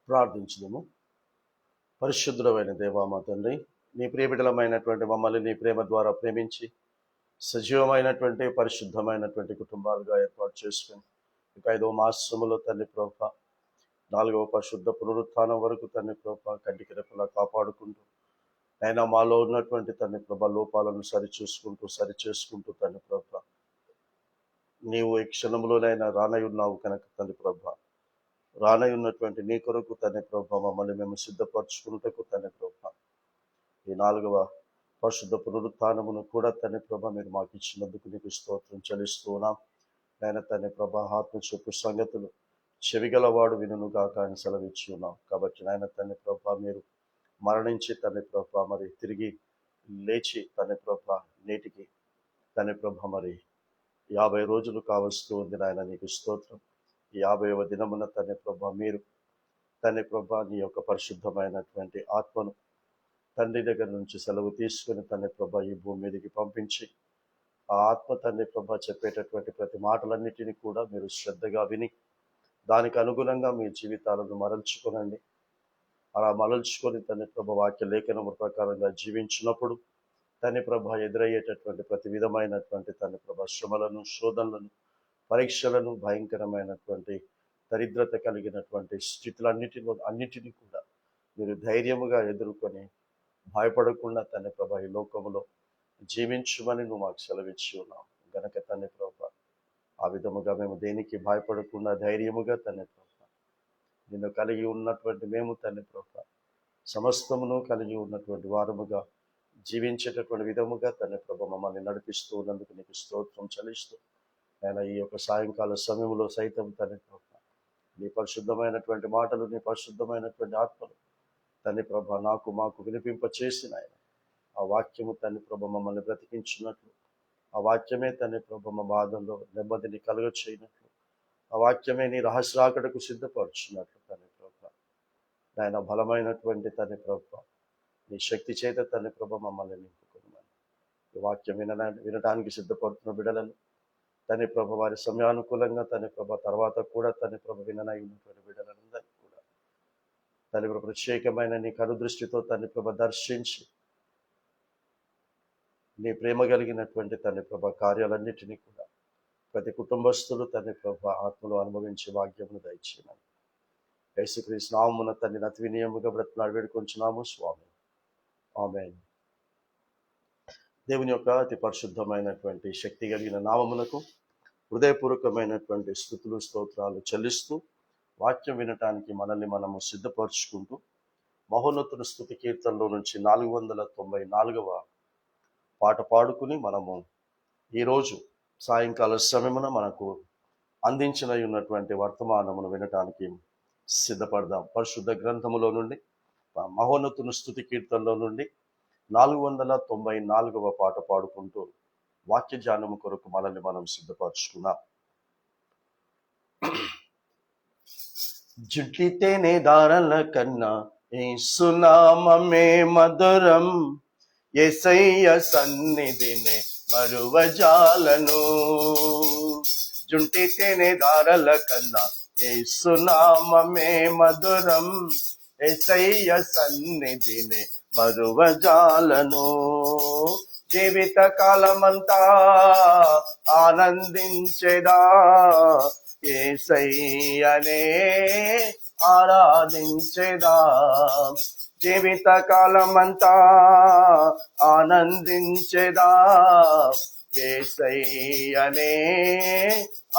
ప్రార్థించుదుము. పరిశుద్ధుడమైన దేవా మా తండ్రి, నీ ప్రియబిడలమైనటువంటి మమ్మల్ని నీ ప్రేమ ద్వారా ప్రేమించి సజీవమైనటువంటి పరిశుద్ధమైనటువంటి కుటుంబాలుగా ఏర్పాటు చేసుకుని ఇక 5వ మాసములో తండ్రి ప్రభువా 4వ పరిశుద్ధ పునరుత్థానం వరకు తండ్రి ప్రభువా కంటికి రెప్పలా కాపాడుకుంటూ అయినా మాలో ఉన్నటువంటి తండ్రి ప్రభా లోపాలను సరిచేసుకుంటూ తండ్రి ప్రభువా నీవు ఈ క్షణంలోనైనా రానై ఉన్నావు కనుక తండ్రి ప్రభువా రానై ఉన్నటువంటి నీ కొరకు తండ్రి ప్రభువా మమ్మల్ని మేము సిద్ధపరచుకున్నటకు తండ్రి ప్రభువా ఈ 4వ పరిశుద్ధ పునరుత్థానమును కూడా తండ్రి ప్రభా మీరు మాకు ఇచ్చినందుకు నీకు స్తోత్రం చెల్లిస్తూ ఉన్నాం. ఆయన తండ్రి ప్రభా ఆత్మ చెప్పు సంగతులు చెవిగలవాడు వినును గాక అని సెలవిచ్చి ఉన్నాం. కాబట్టి నాయన తండ్రి ప్రభా మీరు మరణించి తండ్రి ప్రభా మరి తిరిగి లేచి తండ్రి ప్రభా నేటికి తండ్రి ప్రభా మరి 50 రోజులు కావస్తూ ఉంది నాయన, నీకు స్తోత్రం. ఈ 50వ దినమున తండ్రి ప్రభా మీరు తండ్రి ప్రభా నీ యొక్క పరిశుద్ధమైనటువంటి ఆత్మను తండ్రి దగ్గర నుంచి సెలవు తీసుకుని తండ్రి ప్రభా ఈ భూమి మీదకి పంపించి ఆ ఆత్మ తండ్రి ప్రభా చెప్పేటటువంటి ప్రతి మాటలన్నిటినీ కూడా మీరు శ్రద్ధగా విని దానికి అనుగుణంగా మీ జీవితాలను మరల్చుకోనండి. అలా మరల్చుకొని తండ్రి ప్రభా వాక్య లేఖనము ప్రకారంగా జీవించినప్పుడు తండ్రి ప్రభా ఎదురయ్యేటటువంటి ప్రతి విధమైనటువంటి తండ్రి ప్రభా శ్రమలను, శోధనలను, పరీక్షలను, భయంకరమైనటువంటి దరిద్రత కలిగినటువంటి అన్నిటినీ కూడా మీరు ధైర్యముగా ఎదుర్కొని భయపడకుండా తండ్రి ప్రభా ఈ లోకములో జీవించమని నువ్వు మాకు సెలవిచ్చి ఉన్నావు గనక తండ్రి ప్రభా ఆ విధముగా మేము దేనికి భయపడకుండా ధైర్యముగా తండ్రి ప్రభా నిన్ను కలిగి ఉన్నటువంటి మేము తండ్రి ప్రభా సమస్తమును కలిగి ఉన్నటువంటి వారముగా జీవించేటటువంటి విధముగా తండ్రి ప్రభా మమ్మల్ని నడిపిస్తూ ఉన్నందుకు నీకు స్తోత్రం చెల్లిస్తూ ఆయన ఈ యొక్క సాయంకాల సమయంలో సైతం తండ్రి ప్రభా నీ పరిశుద్ధమైనటువంటి మాటలు, నీ పరిశుద్ధమైనటువంటి ఆత్మలు తండ్రి ప్రభా మాకు వినిపింప చేసిన ఆయన ఆ వాక్యము తండ్రి ప్రభా మమ్మల్ని బ్రతికించినట్లు, ఆ వాక్యమే తండ్రి ప్రభా మా బాధల్లో నెమ్మదిని కలుగ చేయనట్లు, ఆ వాక్యమే నీ రహస్యాకడకు సిద్ధపరుచున్నట్లు తండ్రి ప్రభా ఆయన బలమైనటువంటి తండ్రి ప్రభా నీ శక్తి చేత తండ్రి ప్రభా మమ్మల్ని నింపుకున్నాను. ఈ వాక్యం వినడానికి సిద్ధపడుతున్న బిడ్డలను తండ్రి ప్రభా వారి సమయానుకూలంగా తండ్రి ప్రభా తర్వాత కూడా తండ్రి ప్రభా విననై ఉన్నటువంటి బిడ్డలందరినీ కూడా తండ్రి ప్రభా ప్రత్యేకమైన నీ కనుదృష్టితో తండ్రి ప్రభా దర్శించి నీ ప్రేమ కలిగినటువంటి తండ్రి ప్రభా కార్యాలన్నిటినీ కూడా ప్రతి కుటుంబస్తులు తండ్రి ప్రభా ఆత్మలో అనుభవించే భాగ్యమును దయచేయమని యేసుక్రీస్తు నామమున తండ్రి అతి వినయముగా బ్రతిమాడి వేడుకొంచున్నాము స్వామి, ఆమేన్. దేవుని యొక్క అతి పరిశుద్ధమైనటువంటి శక్తి కలిగిన నామమునకు హృదయపూర్వకమైనటువంటి స్తుతులు, స్తోత్రాలు చెల్లిస్తూ వాక్యం వినటానికి మనల్ని మనము సిద్ధపరచుకుంటూ మహోన్నతుని స్తుతి కీర్తనలో నుంచి 494వ పాట పాడుకుని మనము ఈరోజు సాయంకాల సమయమున మనకు అందించిన ఉన్నటువంటి వర్తమానమును వినటానికి సిద్ధపడదాం. పరిశుద్ధ గ్రంథములో నుండి మహోన్నతుని స్తుతి కీర్తనలో నుండి 494వ పాట పాడుకుంటూ వాక్య ధ్యానము కొరకు మనల్ని మనం సిద్ధపరచుకున్నాం. జుట్లితేనే దారాల కన్నా యేసునామమే మధురం, యేసయ్య సన్నిధినే మరువజాలను. జుంటితేనే దారాల కన్నా యేసునామమే మధురం, యేసయ్య సన్నిధినే మరువజాలను. జీవిత కాలమంతా ఆనందించెదా, యేసయ్యనే ఆరాధించెదా. జీవిత కాలమంతా ఆనందించెదా, యేసయ్యనే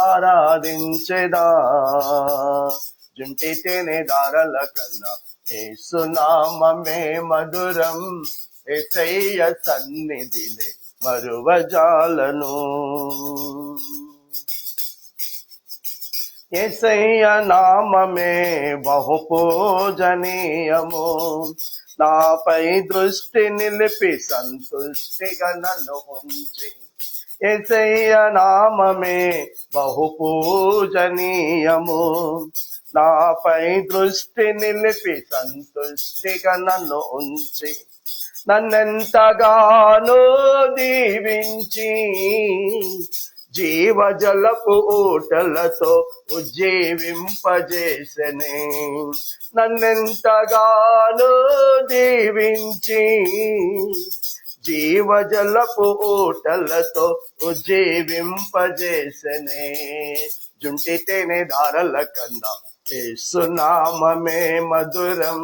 ఆరాధించెదా. జుంటితేనే దారాల కన్నా యేసునామమే మధురం, యేసయ్య సన్నిధినే మరువజాలను. యేసయ్య నామమే బహు పూజనీయము, నాపై దృష్టి నిలిపి సంతుష్టిగా నన్ను ఉంచి. యేసయ్య నామమే బహు పూజనీయము, నాపై దృష్టి నిలిపి సంతుష్టిగా నన్ను ఉంచి. నన్నెంతగానో దీవించి జీవజలపు ఊటలతో ఉజ్జీవింపజేసనే. నన్నెంతగానో దీవించి జీవజలపు ఊటలతో ఉజ్జీవింపజేసనే. జుంటి తేనె దారల కన్నా యేసునామమే మధురం,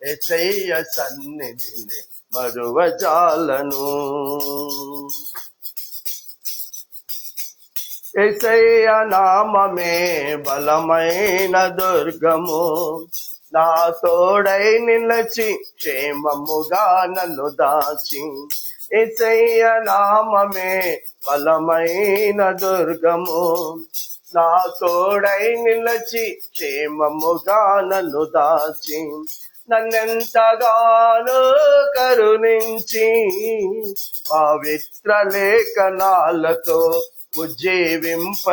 యేసయ్య సన్నిధిని మరువజాలను. యేసయ్య నామమే బలమైన దుర్గము, నా తోడై నిలచి క్షేమముగా నన్ను దాచి. యేసయ్య నామమే బలమైన దుర్గము, నా తోడై నిలచి క్షేమముగా నన్ను దాచి. నన్నెంతగానో కరుణించి పవిత్ర లేఖనాలతో ఉజ్జీవింపచేసనే.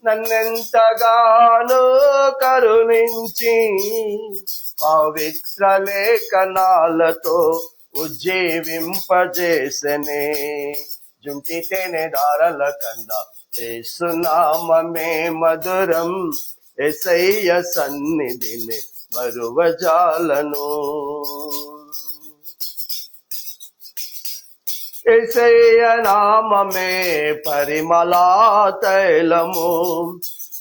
నన్నెంతగానో కరుణించి పవిత్ర లేఖనాలతో ఉజ్జీవింపజేసనే. జుంటి తేనె దారల కన్నా యేసునామమే మధురం, యేసయ్య సన్నిధిని మరువజాలను. యేసయ్య నామమే పరిమళా తైలము,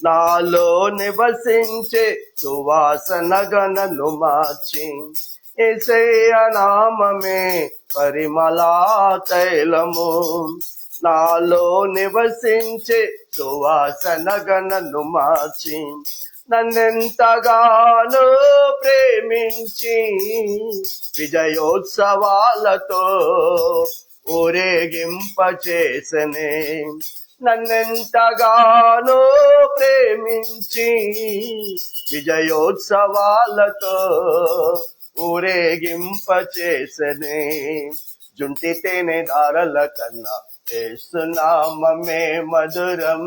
నాలో నివసించే సువాసనగా నన్ను మార్చి. యేసయ్య నామమే పరిమళా తైలము, నాలో నివసించే సువాసనగా నన్ను మార్చి. నన్నెంతగానో ప్రేమించి విజయోత్సవాలతో ఊరేగింపచేసనే. నన్నెంతగానో ప్రేమించి విజయోత్సవాలతో ఊరేగింపచేసనే. జుంటి తేనె దారల కన్నా యేసునామమే మధురం,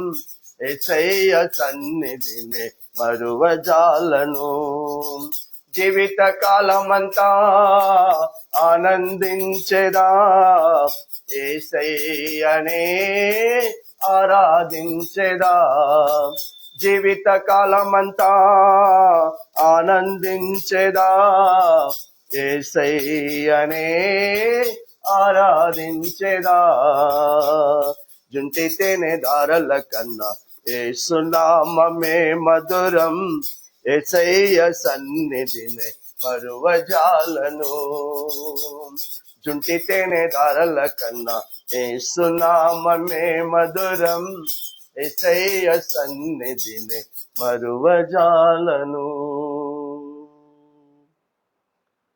యేసయ్య సన్నిధిని మరువజాలను. జీవిత కాలమంతా ఆనందించెదా, యేసయ్యనే ఆరాధించెదా. జీవిత కాలమంతా ఆనందించెదా, యేసయ్యనే ఆరాధించెదా. జుంటి తేనె దారల కన్నా యేసునామమే మధురం, యేసయ్య సన్నిధిని మరువజాలను. జుంటి తేనె దారల కన్నా యేసునామమే మధురం, యేసయ్య సన్నిధిని మరువజాలను.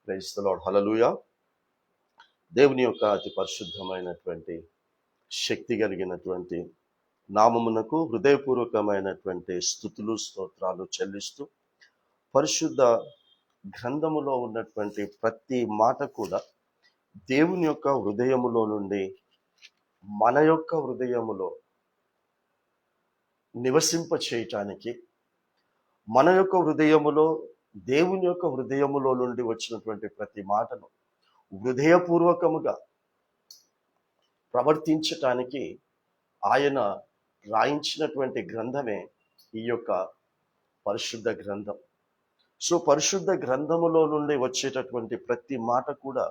Praise the Lord. హల్లెలూయా. దేవుని యొక్క అతి పరిశుద్ధమైనటువంటి శక్తి కలిగినటువంటి నామమునకు హృదయపూర్వకమైనటువంటి స్తుతులు స్తోత్రాలు చెల్లిస్తూ, పరిశుద్ధ గ్రంథములో ఉన్నటువంటి ప్రతి మాట కూడా దేవుని యొక్క హృదయములో నుండి మన యొక్క హృదయములో నివసింప చేయటానికి, మన యొక్క హృదయములో దేవుని యొక్క హృదయములో నుండి వచ్చినటువంటి ప్రతి మాటను హృదయపూర్వకముగా ప్రవర్తించటానికి ఆయన రాయించినటువంటి గ్రంథమే ఈ యొక్క పరిశుద్ధ గ్రంథం. సో పరిశుద్ధ గ్రంథములో నుండి వచ్చేటటువంటి ప్రతి మాట కూడా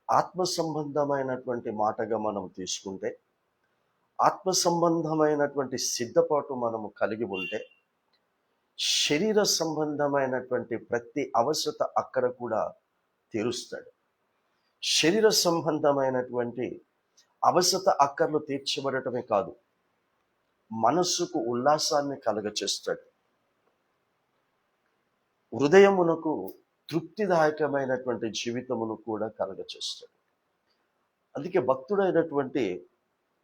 ఆత్మ సంబంధమైనటువంటి మాటగా మనం తీసుకుంటే, ఆత్మ సంబంధమైనటువంటి సిద్ధపాటు మనము కలిగి ఉంటే, శరీర సంబంధమైనటువంటి ప్రతి అవసరత అక్కడ కూడా తీరుస్తాడు. శరీర సంబంధమైనటువంటి అవసరత అక్కర్లు తీర్చబడటమే కాదు, మనస్సుకు ఉల్లాసాన్ని కలగచేస్తాడు. హృదయమునకు తృప్తిదాయకమైనటువంటి జీవితమును కూడా కలగచేస్తాడు. అందుకే భక్తుడైనటువంటి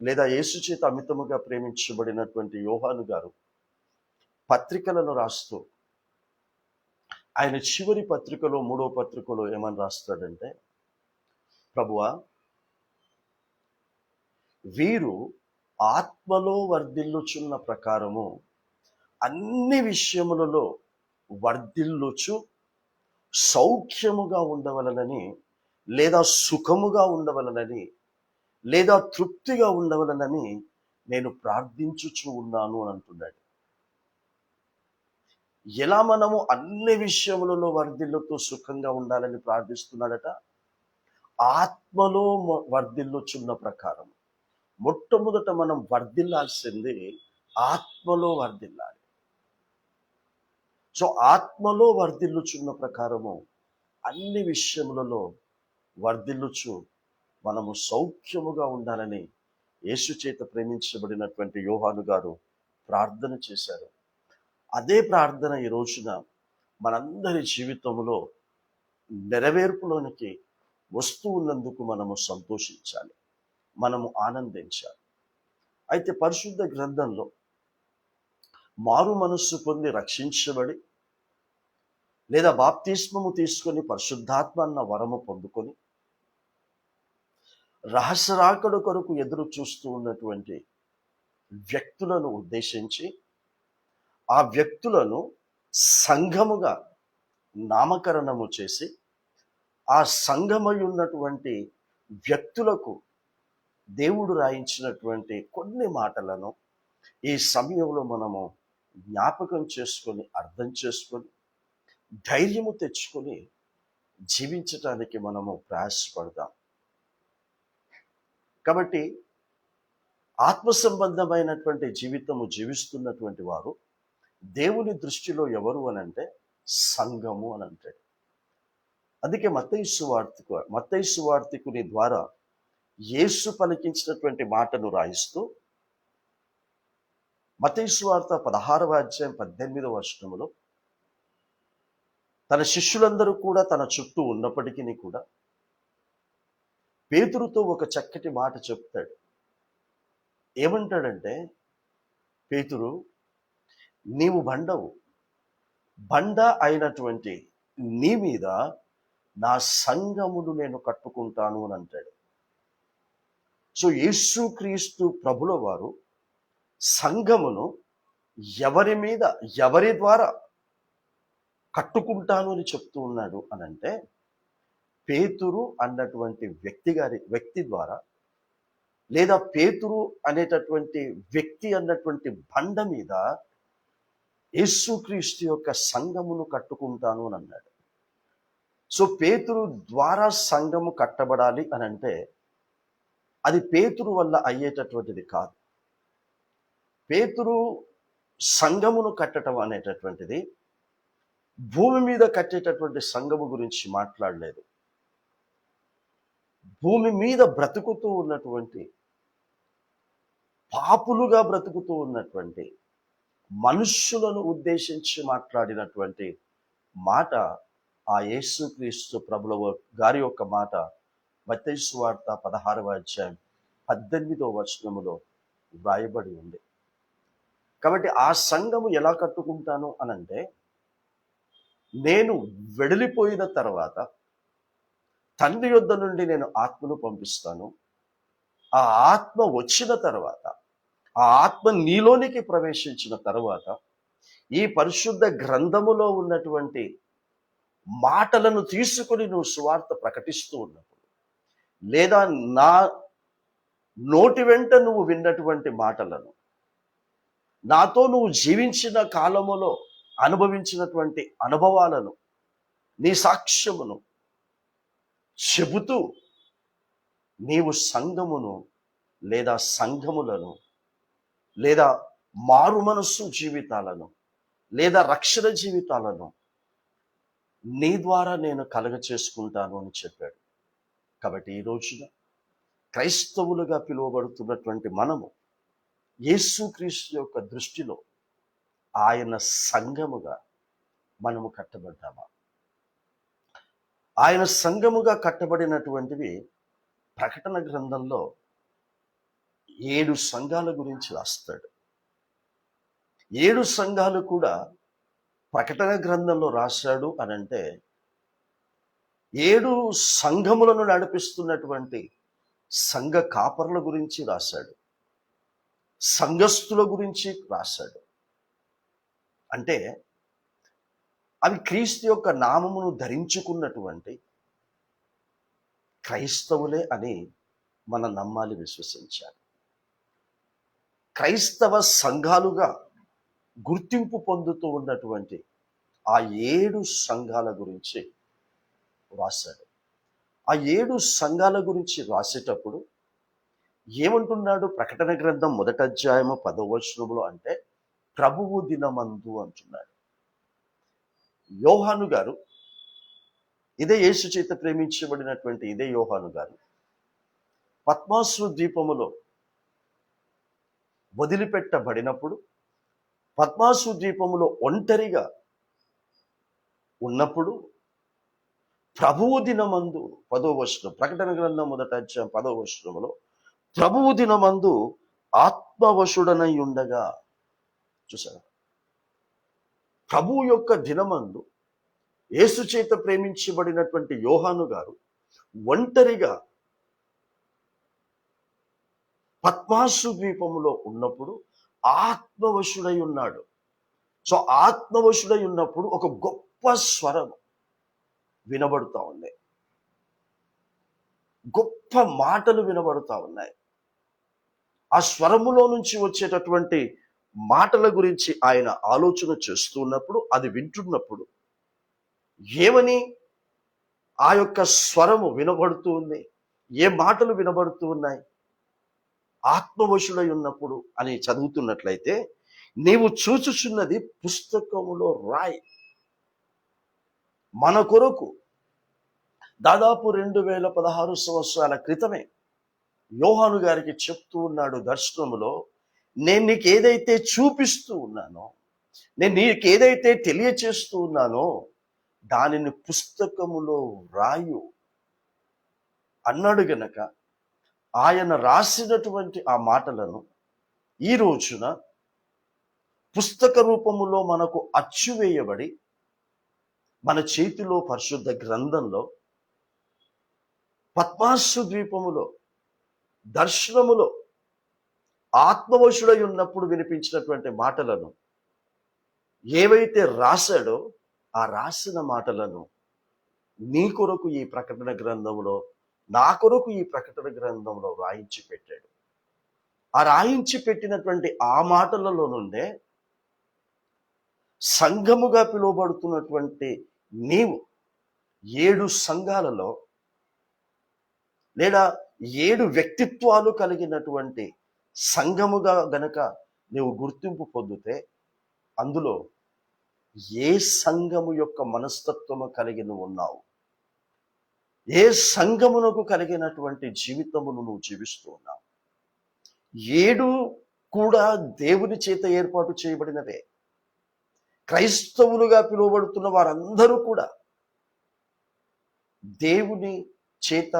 లేదా యేసు చేత అమితముగా ప్రేమించబడినటువంటి యోహాను గారు పత్రికలను రాస్తూ, ఆయన చివరి పత్రికలో 3వ పత్రికలో ఏమని రాస్తాడంటే, ప్రభువా, వీరు ఆత్మలో వర్ధిల్లుచున్న ప్రకారము అన్ని విషయములలో వర్ధిల్లుచు సౌఖ్యముగా ఉండవలనని లేదా సుఖముగా ఉండవలనని లేదా తృప్తిగా ఉండవలనని నేను ప్రార్థించుచు ఉన్నాను అని అంటున్నాడు. ఎలా మనము అన్ని విషయములలో వర్ధిల్లుతూ సుఖంగా ఉండాలని ప్రార్థిస్తున్నాడట? ఆత్మలో వర్ధిల్లుచున్న ప్రకారం. మొట్టమొదట మనం వర్ధిల్లాల్సింది ఆత్మలో వర్ధిల్లాలి. సో ఆత్మలో వర్ధిల్లుచున్న ప్రకారము అన్ని విషయములలో వర్ధిల్లుచు మనము సౌఖ్యముగా ఉండాలని యేసు చేత ప్రేమించబడినటువంటి యోహాను గారు ప్రార్థన చేశారు. అదే ప్రార్థన ఈ రోజున మనందరి జీవితంలో నెరవేర్పులోనికి వస్తూ ఉన్నందుకు మనము సంతోషించాలి, మనము ఆనందించాలి. అయితే పరిశుద్ధ గ్రంథంలో మారు మనస్సు పొంది రక్షించబడి లేదా బాప్తిస్మము తీసుకొని పరిశుద్ధాత్మ అన్న వరము పొందుకొని రహస్యరాకడ కొరకు ఎదురు చూస్తూ ఉన్నటువంటి వ్యక్తులను ఉద్దేశించి ఆ వ్యక్తులను సంఘముగా నామకరణము చేసి ఆ సంఘమై ఉన్నటువంటి వ్యక్తులకు దేవుడు రాయించినటువంటి కొన్ని మాటలను ఈ సమయంలో మనము జ్ఞాపకం చేసుకొని అర్థం చేసుకొని ధైర్యము తెచ్చుకొని జీవించటానికి మనము ప్రయాసపడదాం. కాబట్టి ఆత్మ సంబంధమైనటువంటి జీవితము జీవిస్తున్నటువంటి వారు దేవుని దృష్టిలో ఎవరు అని అంటే సంఘము అని అంటాడు. అందుకే మత్తయి సువార్తికుని ద్వారా యేసు పలికించినటువంటి మాటను రాయిస్తూ మత్తయి సువార్త 16వ అధ్యాయం 18వ వచనములో తన శిష్యులందరూ కూడా తన చుట్టూ ఉన్నప్పటికీ కూడా పేతురుతో ఒక చక్కటి మాట చెప్తాడు. ఏమంటాడంటే, పేతురు, నీవు బండ అయినటువంటి నీ మీద నా సంఘమును నేను కట్టుకుంటాను అని అంటాడు. సో యేసుక్రీస్తు ప్రభుల వారు సంఘమును ఎవరి ద్వారా కట్టుకుంటాను అని చెప్తూ ఉన్నాడు అని అంటే, పేతురు అన్నటువంటి వ్యక్తి ద్వారా లేదా పేతురు అనేటటువంటి వ్యక్తి అన్నటువంటి బండ మీద యేసుక్రీస్తు యొక్క సంఘమును కట్టుకుంటాను అని అన్నాడు. సో పేతురు ద్వారా సంఘము కట్టబడాలి అని అంటే అది పేతురు వల్ల అయ్యేటటువంటిది కాదు. పేతురు సంఘమును కట్టడం అనేటటువంటిది భూమి మీద కట్టేటటువంటి సంఘము గురించి మాట్లాడలేదు. భూమి మీద బ్రతుకుతూ ఉన్నటువంటి పాపులుగా బ్రతుకుతూ ఉన్నటువంటి మనుష్యులను ఉద్దేశించి మాట్లాడినటువంటి మాట ఆ యేసుక్రీస్తు ప్రభుల గారి యొక్క మాట మత్తయి సువార్త 16వ అధ్యాయం 18వ వచనములో వ్రాయబడి ఉంది. కాబట్టి ఆ సంఘము ఎలా కట్టుకుంటాను అనంటే, నేను వెడలిపోయిన తర్వాత తండ్రి యొద్ద నుండి నేను ఆత్మను పంపిస్తాను. ఆ ఆత్మ వచ్చిన తర్వాత, ఆ ఆత్మ నీలోనికి ప్రవేశించిన తర్వాత ఈ పరిశుద్ధ గ్రంథములో ఉన్నటువంటి మాటలను తీసుకొని నువ్వు సువార్త ప్రకటిస్తూ ఉన్నప్పుడు, లేదా నా నోటి వెంట నువ్వు విన్నటువంటి మాటలను, నాతో నువ్వు జీవించిన కాలములో అనుభవించినటువంటి అనుభవాలను, నీ సాక్ష్యమును చెబుతూ నీవు సంఘమును లేదా సంఘములను లేదా మారు మనస్సు జీవితాలను లేదా రక్షణ జీవితాలను నీ ద్వారా నేను కలగ చేసుకుంటాను అని చెప్పాడు. కాబట్టి ఈ రోజున క్రైస్తవులుగా పిలువబడుతున్నటువంటి మనము యేసుక్రీస్తు యొక్క దృష్టిలో ఆయన సంఘముగా మనము కట్టబడ్డామా? ఆయన సంఘముగా కట్టబడినటువంటివి ప్రకటన గ్రంథంలో 7 సంఘాల గురించి రాస్తాడు. 7 సంఘాలు కూడా ప్రకటన గ్రంథంలో రాశాడు అని అంటే 7 సంఘములను నడిపిస్తున్నటువంటి సంఘ కాపరుల గురించి రాశాడు, సంఘస్థుల గురించి రాశాడు. అంటే అవి క్రీస్తు యొక్క నామమును ధరించుకున్నటువంటి క్రైస్తవులే అని మనం నమ్మాలి, విశ్వసించాలి. క్రైస్తవ సంఘాలుగా గుర్తింపు పొందుతూ ఉన్నటువంటి ఆ 7 సంఘాల గురించి రాశాడు. ఆ 7 సంఘాల గురించి రాసేటప్పుడు ఏమంటున్నాడు? ప్రకటన గ్రంథం 1వ అధ్యాయము 10వ వచనంలో అంటే ప్రభువు దినమందు అంటున్నాడు. యోహాను గారు, ఇదే యేసు చేత ప్రేమించబడినటువంటి ఇదే యోహాను గారు పద్మాసు ద్వీపములో వదిలిపెట్టబడినప్పుడు, పద్మాసు ద్వీపములో ఒంటరిగా ఉన్నప్పుడు ప్రభువు దినమందు 10వ వచనం, ప్రకటన గ్రంథం 1వ అధ్యాయం 10వ వచనములో ప్రభువు దినమందు ఆత్మవశుడనై ఉండగా, చూసారా, ప్రభువు యొక్క దినమందు యేసు చేత ప్రేమించబడినటువంటి యోహాను గారు ఒంటరిగా పద్మాసు ద్వీపములో ఉన్నప్పుడు ఆత్మవశుడై ఉన్నాడు. సో ఆత్మవశుడై ఉన్నప్పుడు ఒక గొప్ప స్వరం వినబడుతూ ఉంది, గొప్ప మాటలు వినబడుతూ ఉన్నాయి. ఆ స్వరములో నుంచి వచ్చేటటువంటి మాటల గురించి ఆయన ఆలోచన చేస్తూ ఉన్నప్పుడు, అది వింటున్నప్పుడు ఏమని ఆ యొక్క స్వరము వినబడుతూ ఉంది, ఏ మాటలు వినబడుతూ ఉన్నాయి? ఆత్మవశుడై ఉన్నప్పుడు అని చదువుతున్నట్లయితే, నీవు చూచుచున్నది పుస్తకములో రాయి. మన కొరకు దాదాపు 2016 సంవత్సరాల క్రితమే యోహాను గారికి చెప్తూ ఉన్నాడు దర్శనములో, నేను నీకు ఏదైతే చూపిస్తూ ఉన్నానో, నేను నీకు ఏదైతే తెలియచేస్తూ ఉన్నానో దానిని పుస్తకములో రాయు అన్నాడు. గనక ఆయన రాసినటువంటి ఆ మాటలను ఈ రోజున పుస్తక రూపములో మనకు అచ్చువేయబడి మన చేతిలో పరిశుద్ధ గ్రంథంలో పద్మాసు ద్వీపములో దర్శనములో ఆత్మవశుడై ఉన్నప్పుడు వినిపించినటువంటి మాటలను ఏవైతే రాశాడో ఆ రాసిన మాటలను నీ కొరకు ఈ ప్రకటన గ్రంథంలో, నా కొరకు ఈ ప్రకటన గ్రంథంలో రాయించి పెట్టాడు. ఆ రాయించి పెట్టినటువంటి ఆ మాటలలో నుండే సంఘముగా పిలువబడుతున్నటువంటి నీవు 7 సంఘాలలో లేదా 7 వ్యక్తిత్వాలు కలిగినటువంటి సంఘముగా గనక నీవు గుర్తింపు పొందితే, అందులో ఏ సంఘము యొక్క మనస్తత్వము కలిగి నువ్వు ఉన్నావు, ఏ సంఘమునకు కలిగినటువంటి జీవితమును నువ్వు జీవిస్తూ ఉన్నావు. 7 కూడా దేవుని చేత ఏర్పాటు చేయబడినవే. క్రైస్తవులుగా పిలువబడుతున్న వారందరూ కూడా దేవుని చేత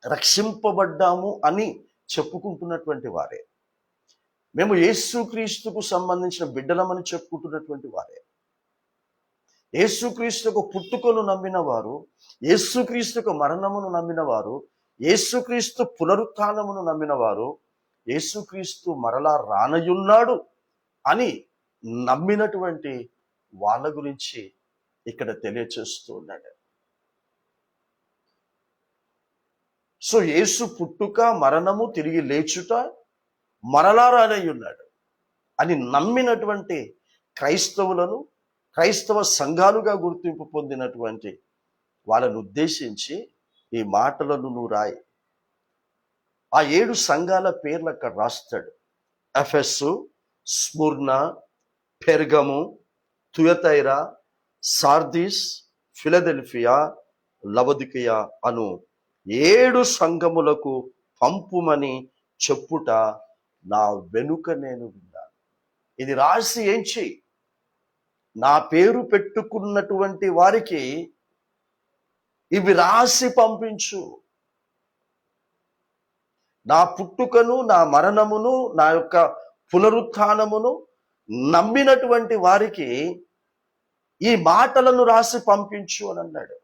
రక్షింపబడ్డాము అని చెప్పుకుంటున్నటువంటి వారే. మేము యేసుక్రీస్తుకు సంబంధించిన బిడ్డలమని చెప్పుకుంటున్నటువంటి వారే. యేసుక్రీస్తుకు పుట్టుకను నమ్మిన వారు, యేసుక్రీస్తుకు మరణమును నమ్మిన వారు, యేసుక్రీస్తు పునరుత్థానమును నమ్మిన వారు, యేసుక్రీస్తు మరలా రానయున్నాడు అని నమ్మినటువంటి వాళ్ళ గురించి ఇక్కడ తెలియచేస్తూ ఉన్నాడు. సో యేసు పుట్టుక, మరణము, తిరిగి లేచుట, మరలా రానయ్యున్నాడు అని నమ్మినటువంటి క్రైస్తవులను, క్రైస్తవ సంఘాలుగా గుర్తింపు పొందినటువంటి వాళ్ళను ఉద్దేశించి ఈ మాటలను నువ్వు రాయి. ఆ 7 సంఘాల పేర్లు అక్కడ రాస్తాడు. ఎఫెసు, స్ముర్న, పెర్గము, తుయతైరా, సార్దీస్, ఫిలదెల్ఫియా, లవొదికయ అను 7 సంఘములకు పంపుమని చెప్పుట నా వెనుక నేను విన్నాను. ఇది రాసి ఏం చెయ్యి? నా పేరు పెట్టుకున్నటువంటి వారికి ఇవి రాసి పంపించు. నా పుట్టుకను, నా మరణమును, నా యొక్క పునరుత్థానమును నమ్మినటువంటి వారికి ఈ మాటలను రాసి పంపించు అని అన్నాడు.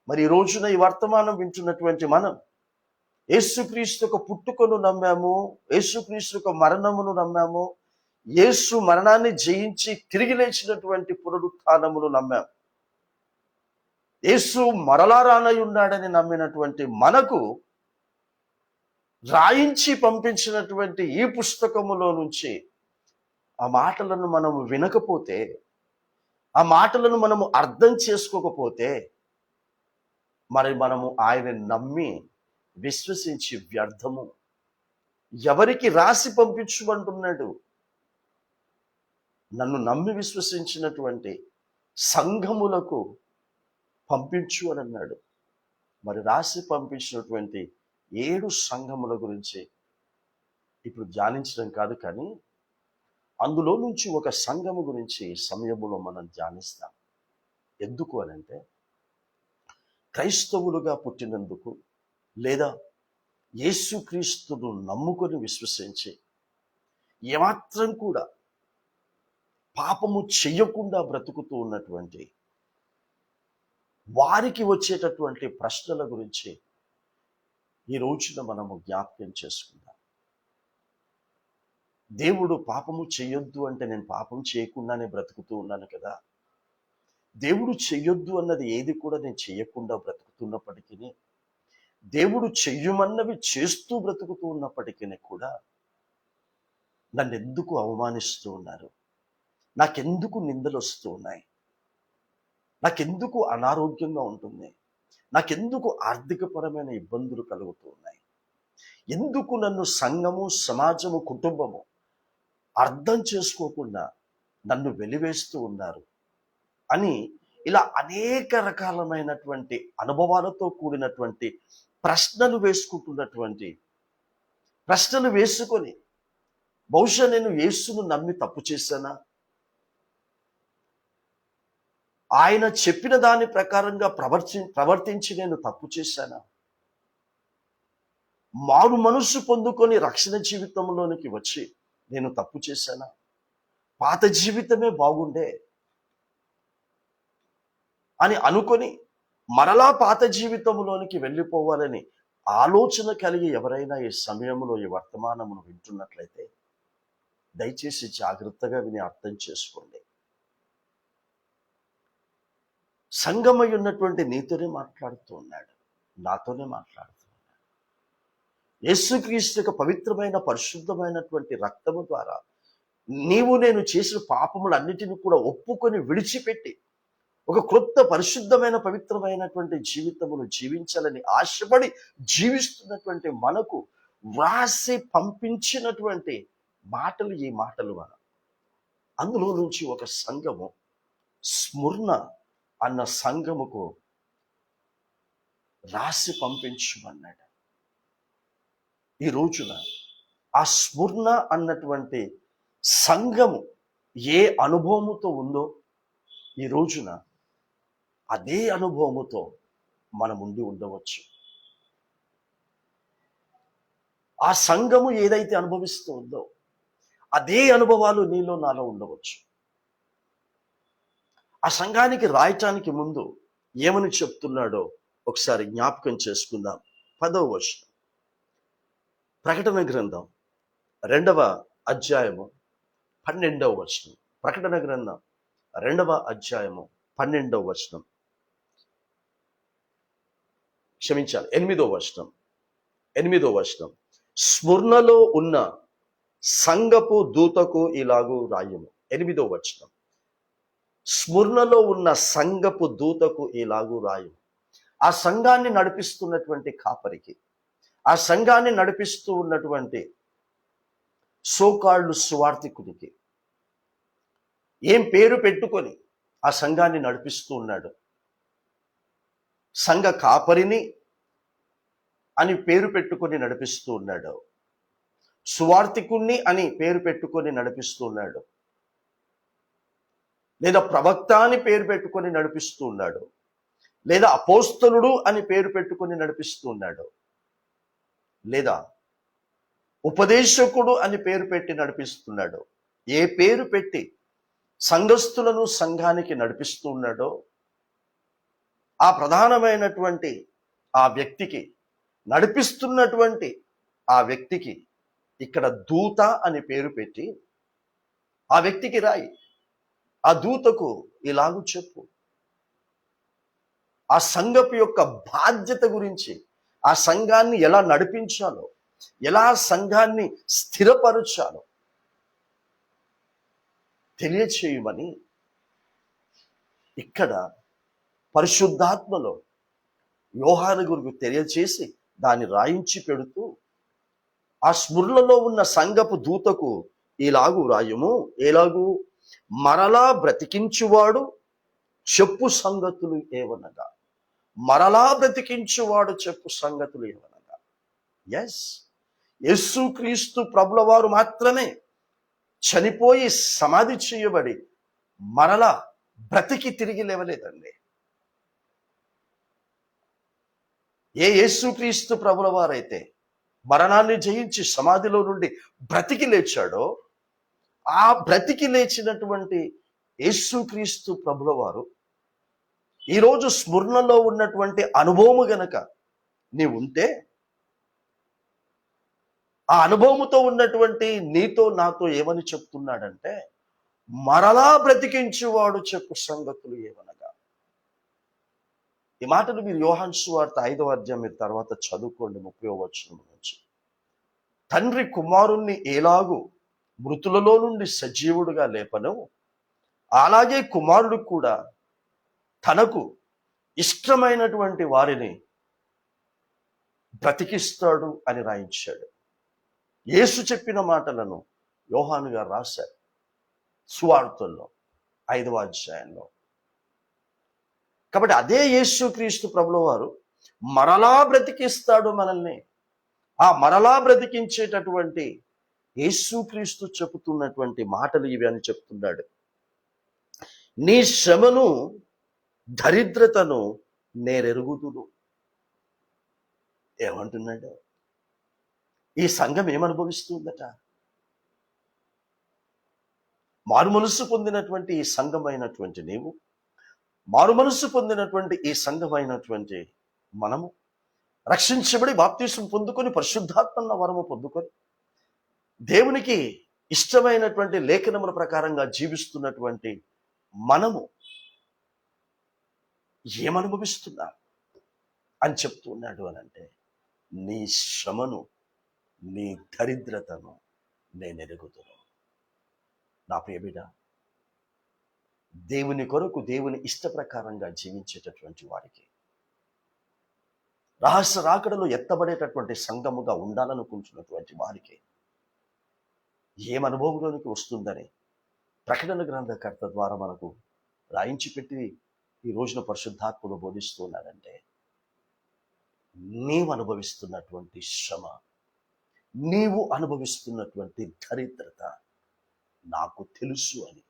మరి ఈ రోజున ఈ వర్తమానం వింటున్నటువంటి మనం యేసుక్రీస్తు యొక్క పుట్టుకను నమ్మాము, యేసుక్రీస్తు యొక్క మరణమును నమ్మాము, యేసు మరణాన్ని జయించి తిరిగి లేచినటువంటి పునరుత్థానమును నమ్మాము. యేసు మరలా రానై ఉన్నాడని నమ్మినటువంటి మనకు రాయించి పంపించినటువంటి ఈ పుస్తకములో నుంచి ఆ మాటలను మనము వినకపోతే, ఆ మాటలను మనము అర్థం చేసుకోకపోతే, మరి మనము ఆయన నమ్మి విశ్వసించి వ్యర్థము. ఎవరికి రాసి పంపించమంటున్నాడు? నన్ను నమ్మి విశ్వసించినటువంటి సంఘములకు పంపించు అని అన్నాడు. మరి రాసి పంపించినటువంటి 7 సంఘముల గురించి ఇప్పుడు ధ్యానించడం కాదు, కానీ అందులో నుంచి ఒక సంఘము గురించి సమయములో మనం ధ్యానిస్తాం. ఎందుకు అనంటే, క్రైస్తవులుగా పుట్టినందుకు, లేదా యేసుక్రీస్తును నమ్ముకొని విశ్వసించి ఏమాత్రం కూడా పాపము చెయ్యకుండా బ్రతుకుతూ ఉన్నటువంటి వారికి వచ్చేటటువంటి ప్రశ్నల గురించి ఈ రోజున మనము జ్ఞాపకం చేసుకుందాం. దేవుడు పాపము చెయ్యొద్దు అంటే నేను పాపం చేయకుండానే బ్రతుకుతూ ఉన్నాను కదా. దేవుడు చెయ్యొద్దు అన్నది ఏది కూడా నేను చెయ్యకుండా బ్రతుకుతున్నప్పటికీ, దేవుడు చెయ్యమన్నవి చేస్తూ బ్రతుకుతూ ఉన్నప్పటికీ కూడా నన్ను ఎందుకు అవమానిస్తూ ఉన్నారు? నాకెందుకు నిందలు వస్తూ ఉన్నాయి? నాకెందుకు అనారోగ్యంగా ఉంటుంది? నాకెందుకు ఆర్థికపరమైన ఇబ్బందులు కలుగుతూ ఉన్నాయి? ఎందుకు నన్ను సంఘము, సమాజము, కుటుంబము అర్థం చేసుకోకుండా నన్ను వెలివేస్తూ ఉన్నారు అని ఇలా అనేక రకాలమైనటువంటి అనుభవాలతో కూడినటువంటి ప్రశ్నలు వేసుకొని, బహుశా నేను యేసును నమ్మి తప్పు చేశానా? ఆయన చెప్పిన దాని ప్రకారంగా ప్రవర్తించి నేను తప్పు చేశానా? మారు మనసు పొందుకొని రక్షణ జీవితంలోనికి వచ్చి నేను తప్పు చేశానా? పాత జీవితమే బాగుండే అని అనుకొని మరలా పాత జీవితంలోనికి వెళ్ళిపోవాలని ఆలోచన కలిగి ఎవరైనా ఈ సమయంలో ఈ వర్తమానమును వింటున్నట్లయితే దయచేసి జాగ్రత్తగా విని అర్థం చేసుకోండి. సంఘమై ఉన్నటువంటి నీతోనే మాట్లాడుతూ ఉన్నాడు, నాతోనే మాట్లాడుతూ ఉన్నాడు. యేసుక్రీస్తు యొక్క పవిత్రమైన పరిశుద్ధమైనటువంటి రక్తము ద్వారా నీవు నేను చేసిన పాపములన్నిటిని కూడా ఒప్పుకొని విడిచిపెట్టి ఒక క్రొత్త పరిశుద్ధమైన పవిత్రమైనటువంటి జీవితమును జీవించాలని ఆశపడి జీవిస్తున్నటువంటి మనకు వ్రాసి పంపించినటువంటి మాటలు ఈ మాటలు. అందులో నుంచి ఒక సంఘము, స్ముర్ణ అన్న సంఘముకు రాసి పంపించమన్నాడు. ఈ రోజున ఆ స్ముర్ణ అన్నటువంటి సంఘము ఏ అనుభవముతో ఉందో ఈ రోజున అదే అనుభవముతో మనం ఉండి ఉండవచ్చు. ఆ సంఘము ఏదైతే అనుభవిస్తూ ఉందో అదే అనుభవాలు నీలో నాలో ఉండవచ్చు. ఆ సంఘానికి రాయటానికి ముందు ఏమని చెప్తున్నాడో ఒకసారి జ్ఞాపకం చేసుకుందాం. 10వ వచనం, ప్రకటన గ్రంథం 2వ అధ్యాయము 12వ వచనం. ప్రకటన గ్రంథం 2వ అధ్యాయము 12వ వచనం, క్షమించాలి 8వ వచనం. 8వ వచనం, స్ముర్ణలో ఉన్న సంఘపు దూతకు ఇలాగూ రాయము. 8వ వచనం, స్ముర్ణలో ఉన్న సంఘపు దూతకు ఇలాగూ రాయము. ఆ సంఘాన్ని నడిపిస్తున్నటువంటి కాపరికి, ఆ సంఘాన్ని నడిపిస్తూ ఉన్నటువంటి సోకాళ్ళు సువార్థికునికి ఏం పేరు పెట్టుకొని ఆ సంఘాన్ని నడిపిస్తూ ఉన్నాడు? సంఘ కాపరిని అని పేరు పెట్టుకొని నడిపిస్తూ ఉన్నాడు, సువార్థికుణ్ణి అని పేరు పెట్టుకొని నడిపిస్తూ ఉన్నాడు, లేదా ప్రవక్త అని పేరు పెట్టుకొని నడిపిస్తూ ఉన్నాడు, లేదా అపోస్తలుడు అని పేరు పెట్టుకొని నడిపిస్తూ ఉన్నాడు, లేదా ఉపదేశకుడు అని పేరు పెట్టి నడిపిస్తున్నాడు. ఏ పేరు పెట్టి సంఘస్థులను సంఘానికి నడిపిస్తూ ఉన్నాడో ఆ ప్రధానమైనటువంటి ఆ వ్యక్తికి, నడిపిస్తున్నటువంటి ఆ వ్యక్తికి ఇక్కడ దూత అని పేరు పెట్టి ఆ వ్యక్తికి రాయి. ఆ దూతకు ఇలాగూ చెప్పు. ఆ సంఘపు యొక్క బాధ్యత గురించి, ఆ సంఘాన్ని ఎలా నడిపించాలో, ఎలా సంఘాన్ని స్థిరపరచాలో తెలియచేయమని ఇక్కడ పరిశుద్ధాత్మలో యోహాను గురికి తెలియచేసి దాన్ని రాయించి పెడుతూ, ఆ స్ముర్లలో ఉన్న సంఘపు దూతకు ఇలాగు రాయము, ఎలాగు, మరలా బ్రతికించువాడు చెప్పు సంగతులు ఏవనగా. మరలా బ్రతికించువాడు చెప్పు సంగతులు ఏవనగా. ఎస్, యేసుక్రీస్తు ప్రభుల వారు మాత్రమే చనిపోయి సమాధి చేయబడి మరలా బ్రతికి తిరిగి లేవలేదండి. ఏ యేసుక్రీస్తు ప్రభుల వారైతే మరణాన్ని జయించి సమాధిలో నుండి బ్రతికి లేచాడో, ఆ బ్రతికి లేచినటువంటి యేసుక్రీస్తు ప్రభుల వారు ఈరోజు స్మరణలో ఉన్నటువంటి అనుభవము గనక నీవు ఉంటే, ఆ అనుభవముతో ఉన్నటువంటి నీతో నాతో ఏమని చెప్తున్నాడంటే, మరలా బ్రతికించువాడు చెప్పు సంగతులు ఏమనగా. ఈ మాటలు మీరు యోహాను సువార్త 5వ అధ్యాయం మీరు తర్వాత చదువుకోండి, 30వ వచనం నుంచి. తండ్రి కుమారుణ్ణి ఎలాగూ మృతులలో నుండి సజీవుడుగా లేపను, అలాగే కుమారుడు కూడా తనకు ఇష్టమైనటువంటి వారిని బ్రతికిస్తాడు అని రాయించాడు. యేసు చెప్పిన మాటలను యోహాను గారు రాశారు సువార్తల్లో 5వ అధ్యాయంలో. కాబట్టి అదే యేసుక్రీస్తు ప్రభుల వారు మరలా బ్రతికిస్తాడు మనల్ని. ఆ మరలా బ్రతికించేటటువంటి యేసుక్రీస్తు చెబుతున్నటువంటి మాటలు ఇవి అని చెప్తున్నాడు. నీ శ్రమను దరిద్రతను నేరెరుగుదును. ఏమంటున్నాడు? ఈ సంఘం ఏమనుభవిస్తుందట? మారు మనస్సు పొందినటువంటి ఈ సంఘమైనటువంటి నీవు, మారు మనస్సు పొందినటువంటి ఈ సంఘమైనటువంటి మనము, రక్షించబడి బాప్తీసం పొందుకొని పరిశుద్ధాత్మ వరము పొందుకొని దేవునికి ఇష్టమైనటువంటి లేఖనముల ప్రకారంగా జీవిస్తున్నటువంటి మనము ఏమనుభవిస్తున్నాం అని చెప్తున్నాడు అని అంటే, నీ శ్రమను నీ దరిద్రతను నేను ఎరుగుదును. నా ప్రియబిడ్డ, దేవుని కొరకు దేవుని ఇష్ట ప్రకారంగా జీవించేటటువంటి వారికి, రహస్య రాకడలో ఎత్తబడేటటువంటి సంఘముగా ఉండాలనుకుంటున్నటువంటి వారికి ఏమనుభవంలోనికి వస్తుందని ప్రకటన గ్రంథకర్త ద్వారా మనకు రాయించి పెట్టి ఈ రోజున పరిశుద్ధాత్మను బోధిస్తున్నాడంటే, నీవు అనుభవిస్తున్నటువంటి శ్రమ, నీవు అనుభవిస్తున్నటువంటి దరిద్రత నాకు తెలుసు అని.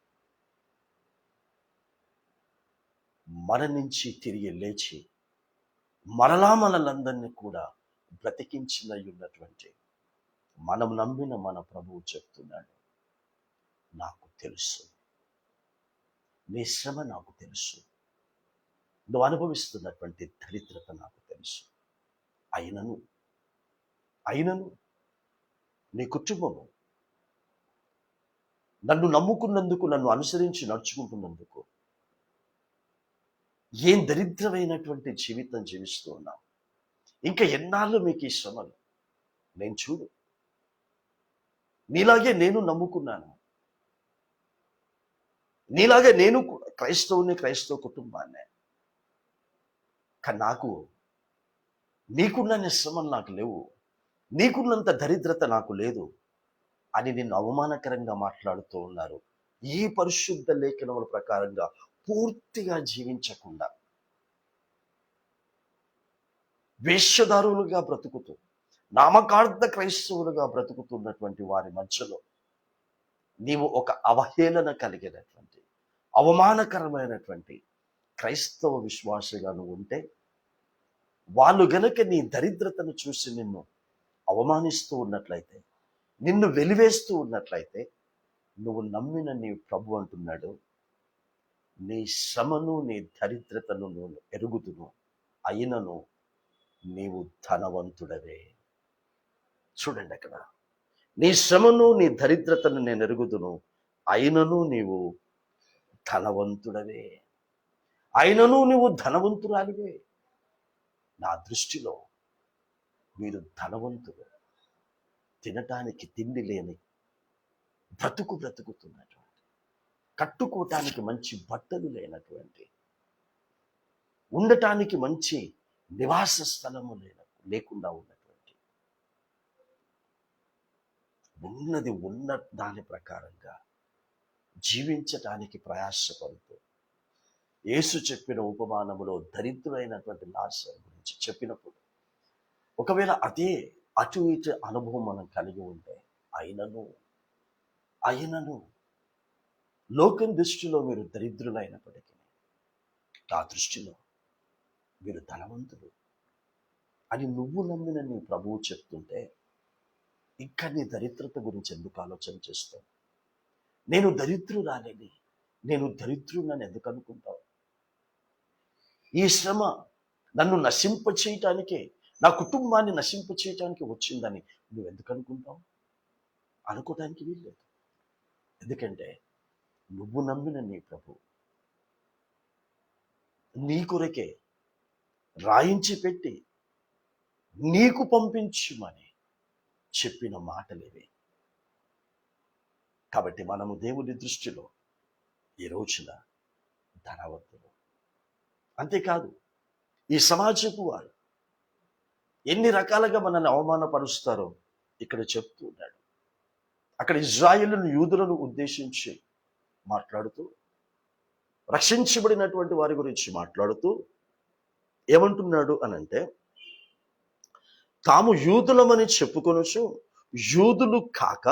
మరణించి తిరిగి లేచి మరలా మనలందరినీ కూడా బ్రతికించినటువంటి మనం నమ్మిన మన ప్రభువు చెప్తున్నాడు, నాకు తెలుసు, నీ శ్రమ నాకు తెలుసు, నువ్వు అనుభవిస్తున్నటువంటి దరిద్రత నాకు తెలుసు. అయినను నీ కుటుంబము నన్ను నమ్ముకున్నందుకు, నన్ను అనుసరించి నడుచుకుంటున్నందుకు ఏం దరిద్రమైనటువంటి జీవితం జీవిస్తూ ఉన్నావు. ఇంకా ఎన్నాళ్ళు మీకు ఈ శ్రమలు? నేను చూడు, నీలాగే నేను నమ్ముకున్నాను, నీలాగే నేను క్రైస్తవుని, క్రైస్తవ కుటుంబాన్నే. కానీ నాకు నీకున్న శ్రమలు నాకు లేవు, నీకున్నంత దరిద్రత నాకు లేదు అని నిన్ను అవమానకరంగా మాట్లాడుతూ ఉన్నారు. ఈ పరిశుద్ధ లేఖనముల ప్రకారంగా పూర్తిగా జీవించకుండా వేషధారులుగా బ్రతుకుతూ, నామకార్థ క్రైస్తవులుగా బ్రతుకుతున్నటువంటి వారి మధ్యలో నీవు ఒక అవహేళన కలిగినటువంటి, అవమానకరమైనటువంటి క్రైస్తవ విశ్వాసగా నువ్వు ఉంటే, వాళ్ళు గనక నీ దరిద్రతను చూసి నిన్ను అవమానిస్తూ ఉన్నట్లయితే, నిన్ను వెలివేస్తూ ఉన్నట్లయితే, నువ్వు నమ్మిన నీ ప్రభు అంటున్నాడు, నీ శ్రమను నీ దరిద్రతను నేను ఎరుగుదును, అయినను నీవు ధనవంతుడవే. చూడండి అక్కడ, నీ శ్రమను నీ దరిద్రతను నేను ఎరుగుదును, అయినను నీవు ధనవంతుడవే. అయినను నీవు ధనవంతురాలివే. నా దృష్టిలో మీరు ధనవంతులు, తినటానికి తిండి లేని బ్రతుకుతున్నటువంటి, కట్టుకోవటానికి మంచి బట్టలు లేనటువంటి, ఉండటానికి మంచి నివాస స్థలము లేకుండా ఉన్నటువంటి, ఉన్నది ఉన్న దాని ప్రకారంగా జీవించటానికి ప్రయాసపడుతూ యేసు చెప్పిన ఉపమానములో దరిద్రులైనటువంటి లాజరు గురించి చెప్పినప్పుడు, ఒకవేళ అదే అటు ఇటు అనుభవం మనం కలిగి ఉంటే, అయినను లోకం దృష్టిలో మీరు దరిద్రులైనప్పటికీ నా దృష్టిలో మీరు ధనవంతులు అని నువ్వు నమ్మిన నీ ప్రభువు చెప్తుంటే, ఇంకా నీ దరిద్రత గురించి ఎందుకు ఆలోచన చేస్తావు? నేను దరిద్రురాలేని, నేను దరిద్రునని ఎందుకు అనుకుంటావు? ఈ శ్రమ నన్ను నశింప చేయటానికే, నా కుటుంబాన్ని నశింప చేయటానికి వచ్చిందని నువ్వు ఎందుకు అనుకుంటావు? అనుకోవటానికి వీల్లేదు. ఎందుకంటే నువ్వు నమ్మిన నీ ప్రభు నీ కొరకే రాయించి పెట్టి నీకు పంపించుమని చెప్పిన మాటలేవే. కాబట్టి మనము దేవుని దృష్టిలో ఈ రోజున ధనవంతులు. అంతేకాదు, ఈ సమాజపు వారు ఎన్ని రకాలుగా మనల్ని అవమానపరుస్తారో ఇక్కడ చెప్తూ ఉన్నాడు. అక్కడ ఇజ్రాయేలును, యూదులను ఉద్దేశించి మాట్లాడుతూ, రక్షించబడినటువంటి వారి గురించి మాట్లాడుతూ ఏమంటున్నాడు అనంటే, తాము యూదులమని చెప్పుకొనుచు యూదులు కాక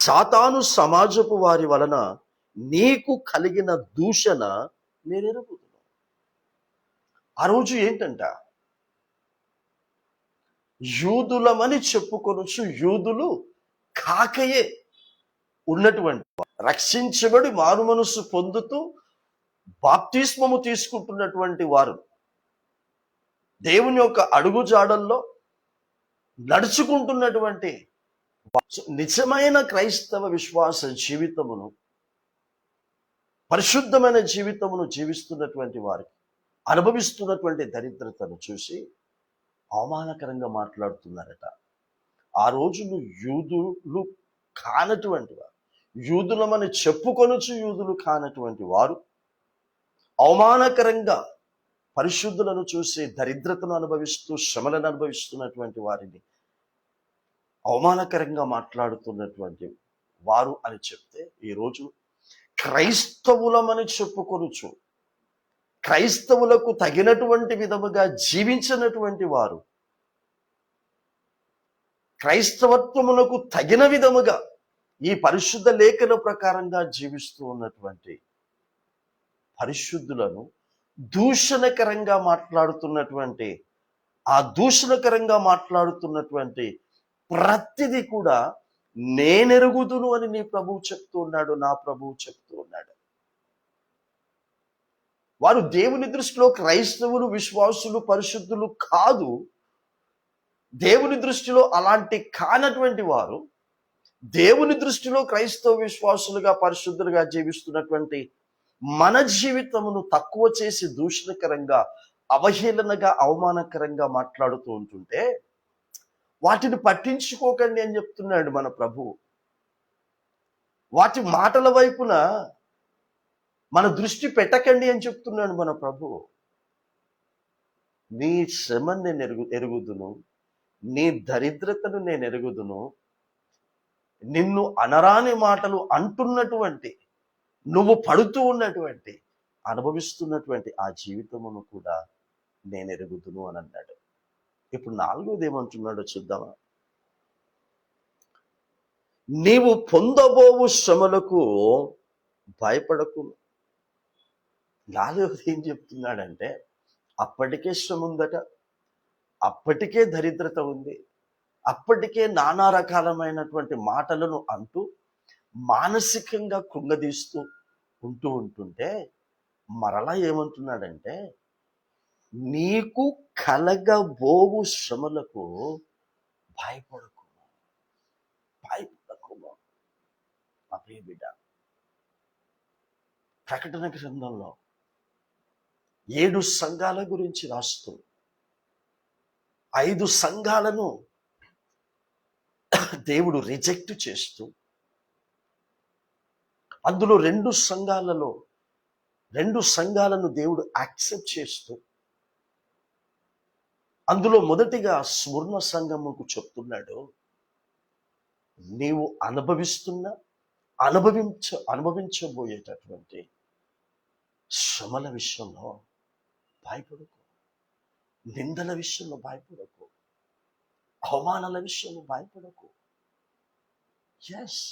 సాతాను సమాజపు వారి వలన నీకు కలిగిన దూషణ నేనెరుగుదును. ఆ రోజు ఏంటంట? యూదులమని చెప్పుకొనుచు యూదులు కాకయే ఉన్నటువంటి, రక్షించబడి మారు మనసు పొందుతూ బాప్తిస్మము తీసుకుంటున్నటువంటి వారు, దేవుని యొక్క అడుగుజాడల్లో నడుచుకుంటున్నటువంటి నిజమైన క్రైస్తవ విశ్వాస జీవితమును, పరిశుద్ధమైన జీవితమును జీవిస్తున్నటువంటి వారికి అనుభవిస్తున్నటువంటి దరిద్రతను చూసి అవమానకరంగా మాట్లాడుతున్నారట. ఆ రోజులు యూదులు కానటువంటి వారు, యూదులమని చెప్పుకొనుచు యూదులు కానటువంటి వారు అవమానకరంగా పరిశుద్ధులను చూసి దరిద్రతను అనుభవిస్తూ శ్రమలను అనుభవిస్తున్నటువంటి వారిని అవమానకరంగా మాట్లాడుతున్నటువంటి వారు అని చెప్తే, ఈరోజు క్రైస్తవులమని చెప్పుకొనుచు క్రైస్తవులకు తగినటువంటి విధముగా జీవించినటువంటి వారు, క్రైస్తవత్వమునకు తగిన విధముగా ఈ పరిశుద్ధ లేఖన ప్రకారంగా జీవిస్తూ ఉన్నటువంటి పరిశుద్ధులను దూషణకరంగా మాట్లాడుతున్నటువంటి, ఆ దూషణకరంగా మాట్లాడుతున్నటువంటి ప్రతిదీ కూడా నేనెరుగుదును అని నీ ప్రభువు చెప్తూ ఉన్నాడు, నా ప్రభువు చెప్తూ ఉన్నాడు. వారు దేవుని దృష్టిలో క్రైస్తవులు, విశ్వాసులు, పరిశుద్ధులు కాదు. దేవుని దృష్టిలో అలాంటి కానటువంటి వారు దేవుని దృష్టిలో క్రైస్తవ విశ్వాసులుగా, పరిశుద్ధులుగా జీవిస్తున్నటువంటి మన జీవితమును తక్కువ చేసి దూషణకరంగా, అవహేళనగా, అవమానకరంగా మాట్లాడుతూ ఉంటుంటే వాటిని పట్టించుకోకండి అని చెప్తున్నాడు మన ప్రభు. వాటి మాటల వైపున మన దృష్టి పెట్టకండి అని చెప్తున్నాడు మన ప్రభు. నీ శ్రమను నేను ఎరుగుదును, నీ దరిద్రతను నేను ఎరుగుదును, నిన్ను అనరాని మాటలు అంటున్నటువంటి, నువ్వు పడుతూ ఉన్నటువంటి, అనుభవిస్తున్నటువంటి ఆ జీవితమును కూడా నేను ఎరుగుదును అని అన్నాడు. ఇప్పుడు 4వది ఏమంటున్నాడో చూద్దామా? నీవు పొందబోవు శ్రమలకు భయపడకు. 4వది ఏం చెప్తున్నాడంటే, అప్పటికే శ్రమ ఉందట, అప్పటికే దరిద్రత ఉంది, అప్పటికే నానా రకాలమైనటువంటి మాటలను అంటూ మానసికంగా కృంగదీస్తూ ఉంటుంటే మరలా ఏమంటున్నాడంటే, నీకు కలగబోవు శ్రమలకు భయపడకు. అదే బిడ్డ, ప్రకటన గ్రంథంలో 7 సంఘాల గురించి రాస్తూ 5 సంఘాలను దేవుడు రిజెక్ట్ చేస్తూ, అందులో రెండు సంఘాలను దేవుడు యాక్సెప్ట్ చేస్తూ, అందులో మొదటిగా స్వర్ణ సంఘముకు చెప్తున్నాడు, నీవు అనుభవించబోయేటటువంటి శ్రమల విషయంలో భయపడకు, నిందల విషయంలో భయపడకు, అవమానాల విషయంలో భయపడకు. Yes,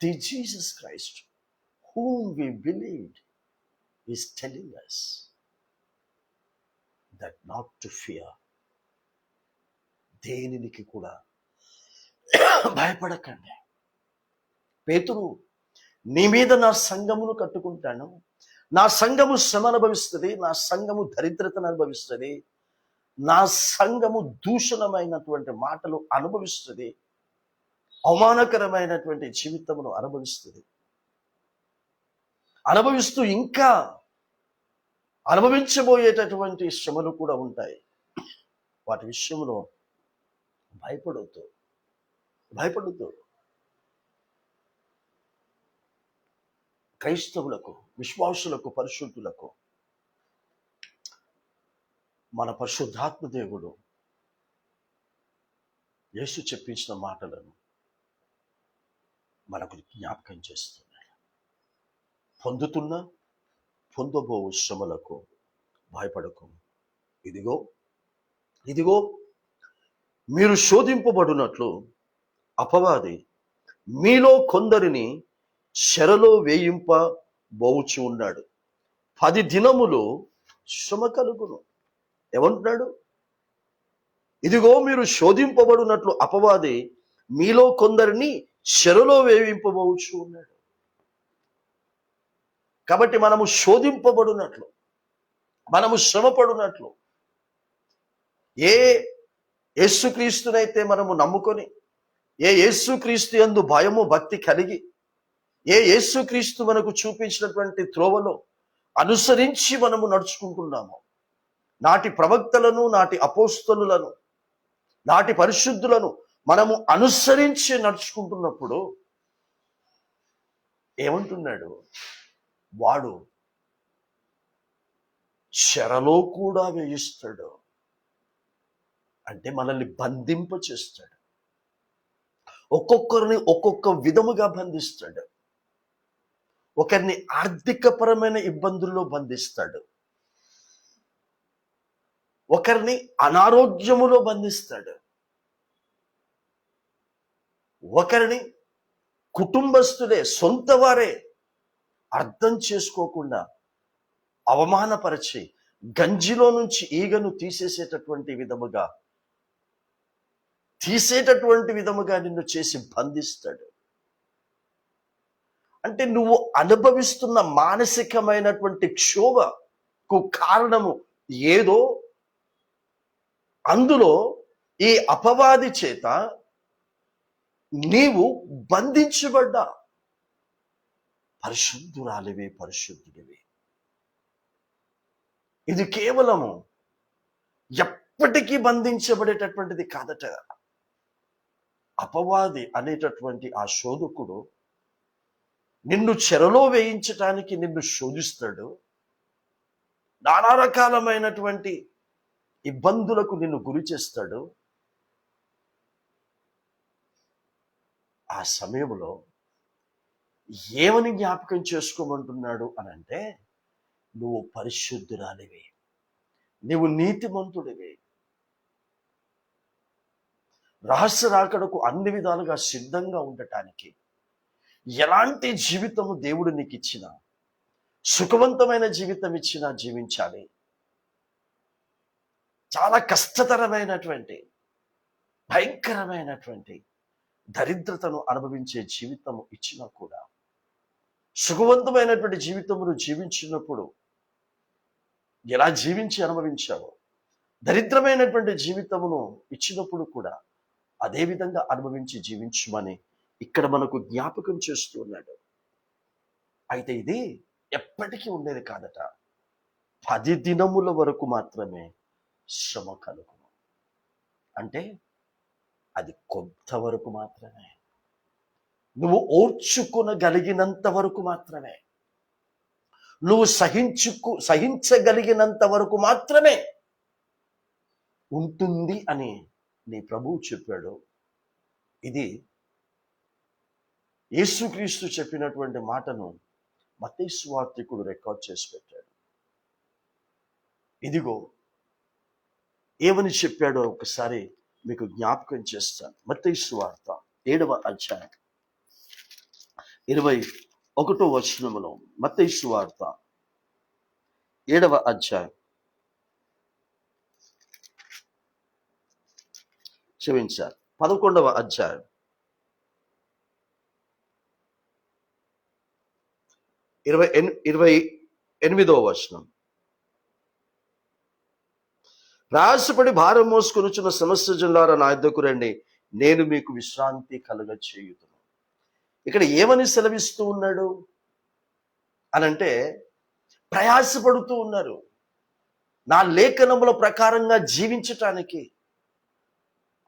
the Jesus Christ whom we believed is telling us that not to fear. దేనికి కూడా భయపడకండి. పేతురు, నీ మీద నా సంఘమును కట్టుకుంటాను, నా సంఘము శ్రమ అనుభవిస్తుంది, నా సంఘము దరిద్రతను అనుభవిస్తుంది, నా సంఘము దూషణమైనటువంటి మాటలు అనుభవిస్తుంది, అవమానకరమైనటువంటి జీవితమును అనుభవిస్తూ ఇంకా అనుభవించబోయేటటువంటి శ్రమలు కూడా ఉంటాయి. వాటి విషయంలో భయపడొద్దు. క్రైస్తవులకు, విశ్వాసులకు, పరిశుద్ధులకు మన పరిశుద్ధాత్మ దేవుడు యేసు చెప్పించిన మాటలను మనకు జ్ఞాపకం చేస్తున్నాడు. పొందబో శ్రమలకు భయపడకు. ఇదిగో మీరు శోధింపబడినట్లు అపవాది మీలో కొందరిని చెరలో వేయింపబోచు ఉన్నాడు. 10 దినములు శ్రమ కలుగును. ఏమంటున్నాడు? ఇదిగో మీరు శోధింపబడినట్లు అపవాది మీలో కొందరిని చెరలో వేయింపబోచు ఉన్నాడు. కాబట్టి మనము శోధింపబడినట్లు, మనము శ్రమపడినట్లు, ఏ యేసుక్రీస్తునైతే మనము నమ్ముకొని, ఏ యేసుక్రీస్తు యందు భయము భక్తి కలిగి, ఏ యేసుక్రీస్తు మనకు చూపించినటువంటి త్రోవలో అనుసరించి మనము నడుచుకుంటున్నాము, నాటి ప్రవక్తలను, నాటి అపోస్తలులను, నాటి పరిశుద్ధులను మనము అనుసరించి నడుచుకుంటున్నప్పుడు ఏమంటున్నాడు? వాడు చెరలో కూడా వేయిస్తాడు. అంటే మనల్ని బంధింప చేస్తాడు. ఒక్కొక్కరిని ఒక్కొక్క విధముగా బంధిస్తాడు. ఒకరిని ఆర్థికపరమైన ఇబ్బందుల్లో బంధిస్తాడు, ఒకరిని అనారోగ్యములో బంధిస్తాడు, ఒకరిని కుటుంబస్తులే, సొంత వారే అర్థం చేసుకోకుండా అవమానపరిచి గంజిలో నుంచి ఈగను తీసేటటువంటి విధముగా నిన్ను చేసి బంధిస్తాడు. అంటే నువ్వు అనుభవిస్తున్న మానసికమైనటువంటి క్షోభకు కారణము ఏదో, అందులో ఈ అపవాది చేత నీవు బంధించబడ్డా. పరిశుద్ధుడివి. ఇది కేవలము ఎప్పటికీ బంధించబడేటటువంటిది కాదట. అపవాది అనేటటువంటి ఆ శోధకుడు నిన్ను చెరలో వేయించటానికి నిన్ను శోధిస్తాడు. నానా రకాలమైనటువంటి ఇబ్బందులకు నిన్ను గురి చేస్తాడు. ఆ సమయంలో ఏమని జ్ఞాపకం చేసుకోమంటున్నాడు అనంటే, నువ్వు పరిశుద్ధురాలివి, నువ్వు నీతిమంతుడివి, రహస్య రాకడకు అన్ని విధాలుగా సిద్ధంగా ఉండటానికి ఎలాంటి జీవితము దేవుడు నీకు ఇచ్చినా, సుఖవంతమైన జీవితం ఇచ్చినా జీవించాలి. చాలా కష్టతరమైనటువంటి, భయంకరమైనటువంటి దరిద్రతను అనుభవించే జీవితము ఇచ్చినా కూడా, సుఖవంతమైనటువంటి జీవితమును జీవించినప్పుడు ఎలా జీవించి అనుభవించావో, దరిద్రమైనటువంటి జీవితమును ఇచ్చినప్పుడు కూడా అదే విధంగా అనుభవించి జీవించమని ఇక్కడ మనకు జ్ఞాపకం చేస్తూ ఉన్నాడు. అయితే ఇది ఎప్పటికీ ఉండేది కాదట. 10 దినముల వరకు మాత్రమే శ్రమ కలుగును. అంటే అది కొంతవరకు మాత్రమే. నువ్వు ఓర్చుకొనగలిగినంత వరకు మాత్రమే. నువ్వు సహించగలిగినంత వరకు మాత్రమే ఉంటుంది అని నీ ప్రభువు చెప్పాడు. ఇది యేసుక్రీస్తు చెప్పినటువంటి మాటను మత్తయి సువార్తికుడు రికార్డ్ చేసి పెట్టాడు. ఇదిగో ఏమని చెప్పాడో ఒకసారి మీకు జ్ఞాపకం చేస్తాను. మత్తయి సువార్త 7వ అధ్యాయం 21వ వచనములో, మత్తయి సువార్త 7వ అధ్యాయం, క్షమించాలి 11వ అధ్యాయం 28వ వచనం. ప్రయాసపడి భారం మోసుకొనుచున్న సమస్త జనులారా నా యొద్దకు రండి, నేను మీకు విశ్రాంతి కలుగ చేయుదును. ఇక్కడ ఏమని సెలవిస్తూ ఉన్నాడు అనంటే, ప్రయాసపడుతూ ఉన్నారు నా లేఖనముల ప్రకారంగా జీవించటానికి.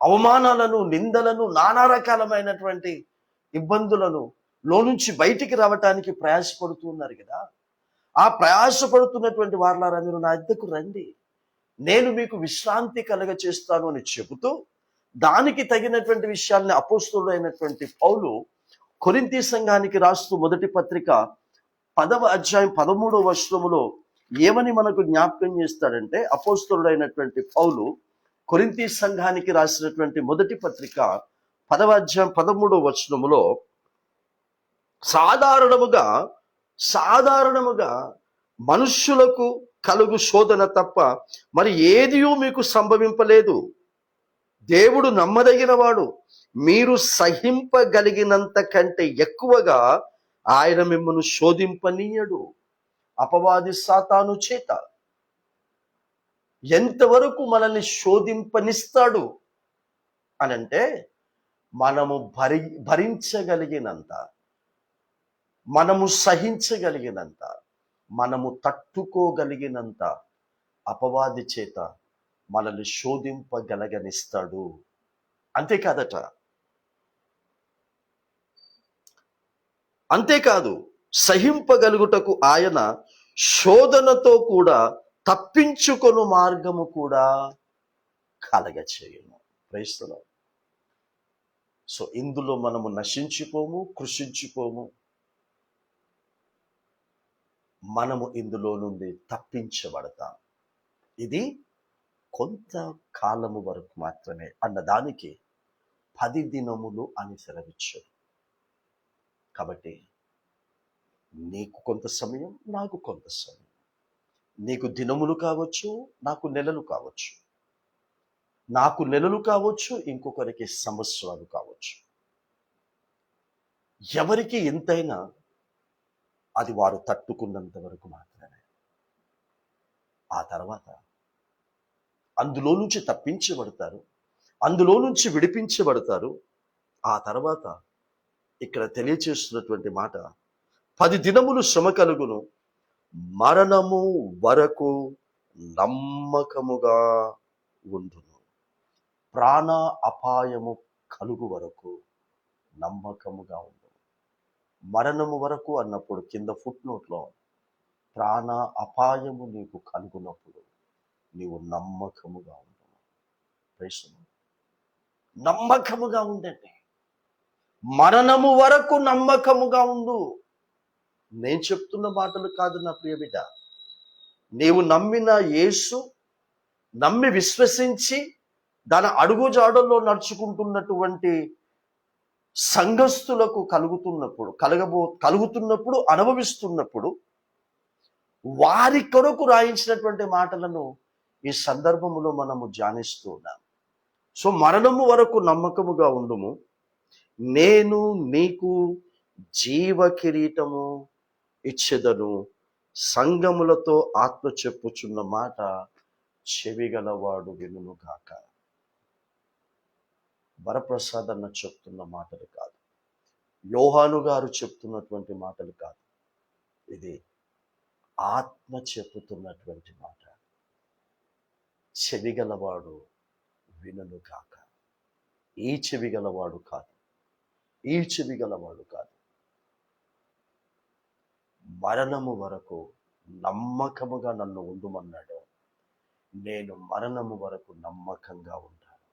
అవమానాలను, నిందలను, నానా రకాలమైనటువంటి ఇబ్బందులను నుంచి బయటికి రావటానికి ప్రయాసపడుతూ ఉన్నారు కదా. ఆ ప్రయాసపడుతున్నటువంటి వారలారా, మీరు నా యొద్దకు రండి, నేను మీకు విశ్రాంతి కలుగ చేస్తాను అని చెబుతూ, దానికి తగినటువంటి విషయాల్ని అపోస్తలుడు అయినటువంటి పౌలు కొరింథీ సంఘానికి రాస్తూ మొదటి పత్రిక 10వ అధ్యాయం 13వ వచనములో ఏమని మనకు జ్ఞాపకం చేస్తాడంటే, అపోస్తలుడు అయినటువంటి పౌలు కొరింథీ సంఘానికి రాసినటువంటి మొదటి పత్రిక 10వ అధ్యాయం 13వ వచనములో, సాధారణముగా మనుష్యులకు కలుగు శోధన తప్ప మరి ఏదియూ మీకు సంభవింపలేదు. దేవుడు నమ్మదగినవాడు, మీరు సహింపగలిగినంత కంటే ఎక్కువగా ఆయన మిమ్మల్ని శోధింపనీయడు. అపవాది సాతాను చేత ఎంతవరకు మనల్ని శోధింపనిస్తాడు అనంటే, మనము భరించగలిగినంత, మనము సహించగలిగినంత, మనము తట్టుకోగలిగినంత అపవాది చేత మనల్ని శోధింపగలగనిస్తాడు. అంతేకాదు సహింపగలుగుటకు ఆయన శోధనతో కూడా తప్పించుకొను మార్గము కూడా కలగచేయును. Praise the Lord. సో ఇందులో మనము నశించిపోము, కృషించిపోము. మనము ఇందులో నుండి తప్పించబడతాం. ఇది కొంత కాలము వరకు మాత్రమే అన్నదానికి 10 దినములు అని సెలవిచ్చాడు. కాబట్టి నీకు కొంత సమయం, నాకు కొంత సమయం. నీకు దినములు కావచ్చు, నాకు నెలలు కావచ్చు. నాకు నెలలు కావచ్చు, ఇంకొకరికి సంవత్సరాలు కావచ్చు. ఎవరికి ఎంతైనా అది వారు తట్టుకున్నంత వరకు మాత్రమే. ఆ తర్వాత అందులో నుంచి తప్పించబడతారు, అందులో నుంచి విడిపించబడతారు. ఆ తర్వాత ఇక్కడ తెలియచేస్తున్నటువంటి మాట, 10 దినములు శ్రమ కలుగును, మరణము వరకు నమ్మకముగా ఉండును. ప్రాణ అపాయము కలుగు వరకు నమ్మకముగా ఉండును. మరణము వరకు అన్నప్పుడు కింద ఫుట్ నోట్లో ప్రాణ అపాయము నీకు కలుగునప్పుడు నీవు నమ్మకముగా ఉండును. నమ్మకముగా ఉండండి. మరణము వరకు నమ్మకముగా ఉండు. నేను చెప్తున్న మాటలు కాదు నా ప్రియ బిడ్డ. నీవు నమ్మిన యేసు, నమ్మి విశ్వసించి దాని అడుగుజాడల్లో నడుచుకుంటున్నటువంటి సంఘస్థులకు కలుగుతున్నప్పుడు అనుభవిస్తున్నప్పుడు వారి కొరకు రాయించినటువంటి మాటలను ఈ సందర్భములో మనము ధ్యానిస్తూ ఉన్నాం. సో మరణము వరకు నమ్మకముగా ఉండుము, నేను నీకు జీవ కిరీటము ఇచ్చెదను. సంఘములతో ఆత్మ చెప్పుచున్న మాట చెవిగలవాడు వినును గాక. వరప్రసాద్ అన్న చెప్తున్న మాటలు కాదు, యోహాను గారు చెప్తున్నటువంటి మాటలు కాదు. ఇది ఆత్మ చెప్పుతున్నటువంటి మాట. చెవిగలవాడు వినును గాక. ఈ చెవి గలవాడు కాదు, ఈ చెవి గలవాడు కాదు. మరణము వరకు నమ్మకముగా నన్ను ఉండుమన్నాడు. నేను మరణము వరకు నమ్మకంగా ఉంటాను.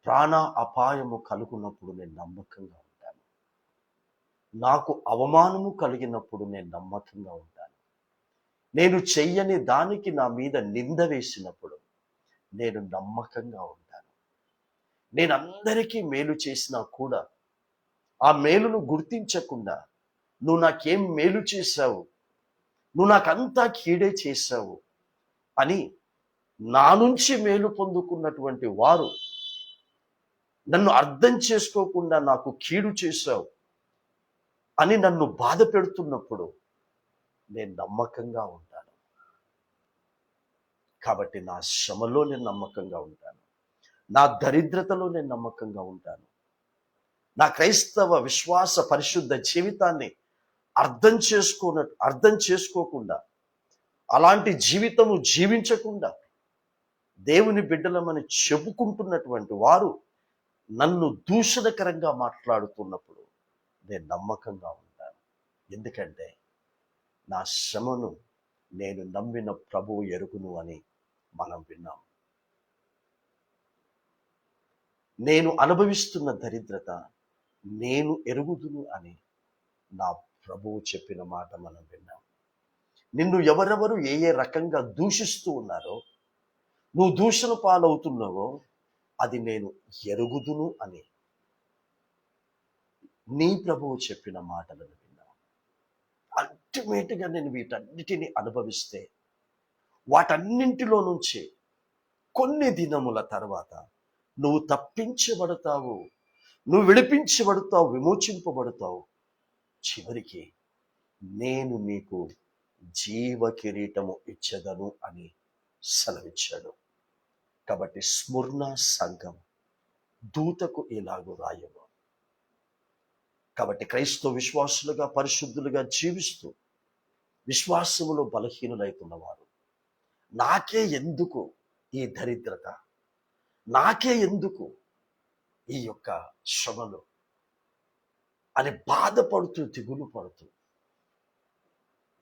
ప్రాణ అపాయము కలుగునప్పుడు నేను నమ్మకంగా ఉంటాను. నాకు అవమానము కలిగినప్పుడు నేను నమ్మకంగా ఉంటాను. నేను చెయ్యని దానికి నా మీద నింద వేసినప్పుడు నేను నమ్మకంగా ఉంటాను. నేను అందరికీ మేలు చేసినా కూడా ఆ మేలును గుర్తించకుండా, నువ్వు నాకేం మేలు చేశావు, నువ్వు నాకంతా కీడే చేశావు అని నా నుంచి మేలు పొందుకున్నటువంటి వారు నన్ను అర్థం చేసుకోకుండా నాకు కీడు చేశావు అని నన్ను బాధ పెడుతున్నప్పుడు నేను నమ్మకంగా ఉంటాను. కాబట్టి నా శ్రమలో నేను నమ్మకంగా ఉంటాను. నా దరిద్రతలో నేను నమ్మకంగా ఉంటాను. నా క్రైస్తవ విశ్వాస పరిశుద్ధ జీవితాన్ని అర్థం చేసుకోకుండా, అలాంటి జీవితము జీవించకుండా దేవుని బిడ్డలమని చెప్పుకుంటున్నటువంటి వారు నన్ను దూషణకరంగా మాట్లాడుతున్నప్పుడు నేను నమ్మకంగా ఉంటాను. ఎందుకంటే నా శ్రమను నేను నమ్మిన ప్రభువు ఎరుగును అని మనం విన్నాం. నేను అనుభవిస్తున్న దరిద్రత నేను ఎరుగుదును అని నా ప్రభువు చెప్పిన మాట మనం విన్నాం. నిన్ను ఎవరెవరు ఏ ఏ రకంగా దూషిస్తూ ఉన్నారో, నువ్వు దూషణ పాలవుతున్నావో అది నేను ఎరుగుదును అని నీ ప్రభువు చెప్పిన మాటలను విన్నాం. అల్టిమేట్గా నేను వీటన్నిటిని అనుభవిస్తే వాటన్నింటిలో నుంచి కొన్ని దినముల తర్వాత నువ్వు తప్పించబడతావు, నువ్వు విడిపించబడతావు, విమోచింపబడతావు. చివరికి నేను నీకు జీవ కిరీటము ఇచ్చెదను అని సెలవిచ్చాడు. కాబట్టి స్ముర్ణ సంఘం దూతకు ఇలాగూ రాయము. కాబట్టి క్రైస్తవ విశ్వాసులుగా పరిశుద్ధులుగా జీవిస్తూ విశ్వాసములో బలహీనులైతున్నవారు, నాకే ఎందుకు ఈ దరిద్రత, నాకే ఎందుకు ఈ యొక్క శ్రమలు అని బాధపడుతూ దిగులు పడుతూ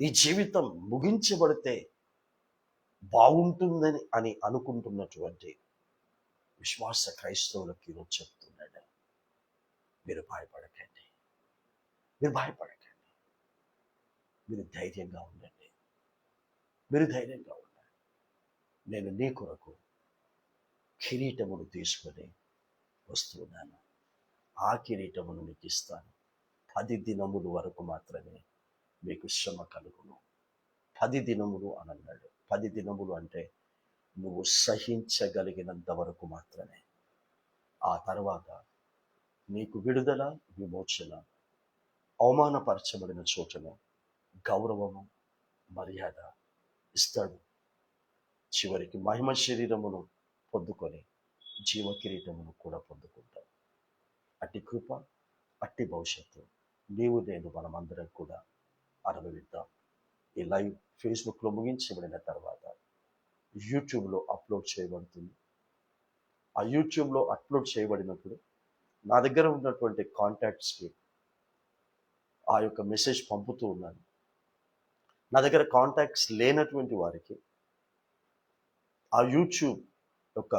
ఈ జీవితం ముగించబడితే బాగుంటుందని అని అనుకుంటున్నటువంటి విశ్వాస క్రైస్తవులకి ఈరోజు చెప్తున్నాడు, మీరు భయపడకండి, మీరు భయపడకండి, మీరు ధైర్యంగా ఉండండి, మీరు ధైర్యంగా ఉండండి. నేను నీ కొరకు కిరీటమును తీసుకొని వస్తున్నాను. ఆ కిరీటమును నీకు ఇస్తాను. 10 దినముల వరకు మాత్రమే మీకు శ్రమ కలుగును. 10 దినములు అని అన్నాడు. 10 దినములు అంటే నువ్వు సహించగలిగినంత వరకు మాత్రమే. ఆ తర్వాత నీకు విడుదల, విమోచన, అవమానపరచబడిన చోటను గౌరవము, మర్యాద ఇస్తాడు. చివరికి మహిమ శరీరమును పొందుకొని జీవ కిరీటమును కూడా పొందుకుంటాం. అట్టి కృప, అట్టి భవిష్యత్తు నీవు నేను మనమందరం కూడా అనుభవిద్దాం. ఈ లైవ్ ఫేస్బుక్లో ముగించబడిన తర్వాత యూట్యూబ్లో అప్లోడ్ చేయబడుతుంది. ఆ యూట్యూబ్లో అప్లోడ్ చేయబడినప్పుడు నా దగ్గర ఉన్నటువంటి కాంటాక్ట్స్కి ఆ యొక్క మెసేజ్ పంపుతూ ఉన్నాను. నా దగ్గర కాంటాక్ట్స్ లేనటువంటి వారికి ఆ యూట్యూబ్ యొక్క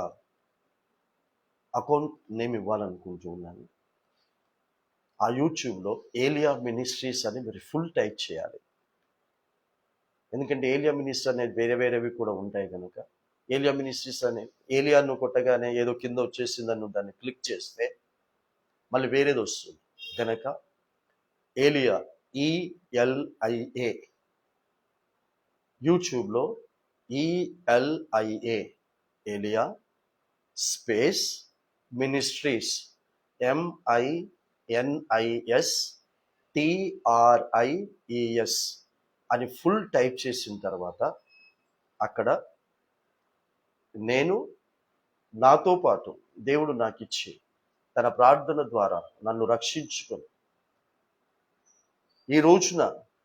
అకౌంట్ నేమ్ ఇవ్వాలనుకుంటూ ఉన్నాను. ఆ యూట్యూబ్లో ఏలియా మినిస్ట్రీస్ అని మీరు ఫుల్ టైప్ చేయాలి. ఎందుకంటే ఏలియా మినిస్ట్రీ అనేది వేరేవి కూడా ఉంటాయి కనుక ఏలియా మినిస్ట్రీస్ అనే ఏలియాను కొట్టగానే ఏదో కింద వచ్చేసిందని దాన్ని క్లిక్ చేస్తే మళ్ళీ వేరేది వస్తుంది కనుక ఏలియా ELIA యూట్యూబ్లో ELIA ఏలియా స్పేస్ మినిస్ట్రీస్ MINISTRIES అని ఫుల్ టైప్ చేసిన తర్వాత అక్కడ నేను నాతో పాటు దేవుడు నాకు ఇచ్చి తన ప్రార్థన ద్వారా నన్ను రక్షించుకొని ఈ రోజున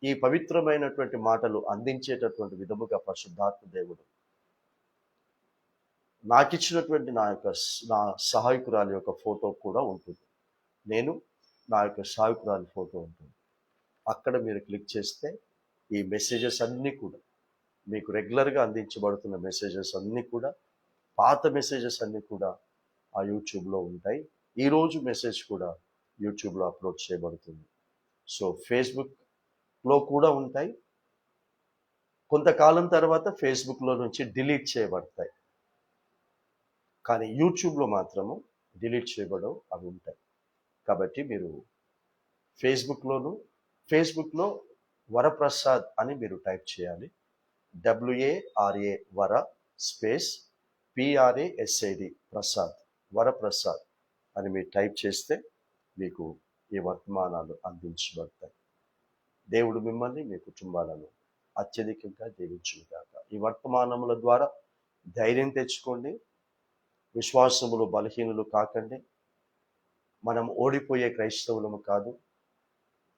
ఈ పవిత్రమైనటువంటి మాటలు అందించేటటువంటి విధముగా పరిశుద్ధాత్మ దేవుడు నాకు ఇచ్చినటువంటి నా సహాయకురాలి యొక్క ఫోటో కూడా ఉంటుంది. నేను నా యొక్క సహాయకురాలి ఫోటో ఉంటుంది. అక్కడ మీరు క్లిక్ చేస్తే ఈ మెసేజెస్ అన్నీ కూడా మీకు రెగ్యులర్గా అందించబడుతున్న మెసేజెస్ అన్నీ కూడా, పాత మెసేజెస్ అన్నీ కూడా ఆ యూట్యూబ్లో ఉంటాయి. ఈరోజు మెసేజ్ కూడా యూట్యూబ్లో అప్లోడ్ చేయబడుతుంది. సో ఫేస్బుక్లో కూడా ఉంటాయి. కొంతకాలం తర్వాత ఫేస్బుక్లో నుంచి డిలీట్ చేయబడతాయి. కానీ యూట్యూబ్లో మాత్రము డిలీట్ చేయబడవు, అవి ఉంటాయి. కాబట్టి మీరు ఫేస్బుక్లో వరప్రసాద్ అని మీరు టైప్ చేయాలి. WARA వర స్పేస్ PRASAD ప్రసాద్, వరప్రసాద్ అని మీరు టైప్ చేస్తే మీకు ఈ వర్తమానాలు అందించబడతాయి. దేవుడు మిమ్మల్ని, మీ కుటుంబాలను అత్యధికంగా దీవించుగాక. ఈ వర్తమానముల ద్వారా ధైర్యం తెచ్చుకోండి. విశ్వాసములు బలహీనులు కాకండి. మనం ఓడిపోయే క్రైస్తవులము కాదు.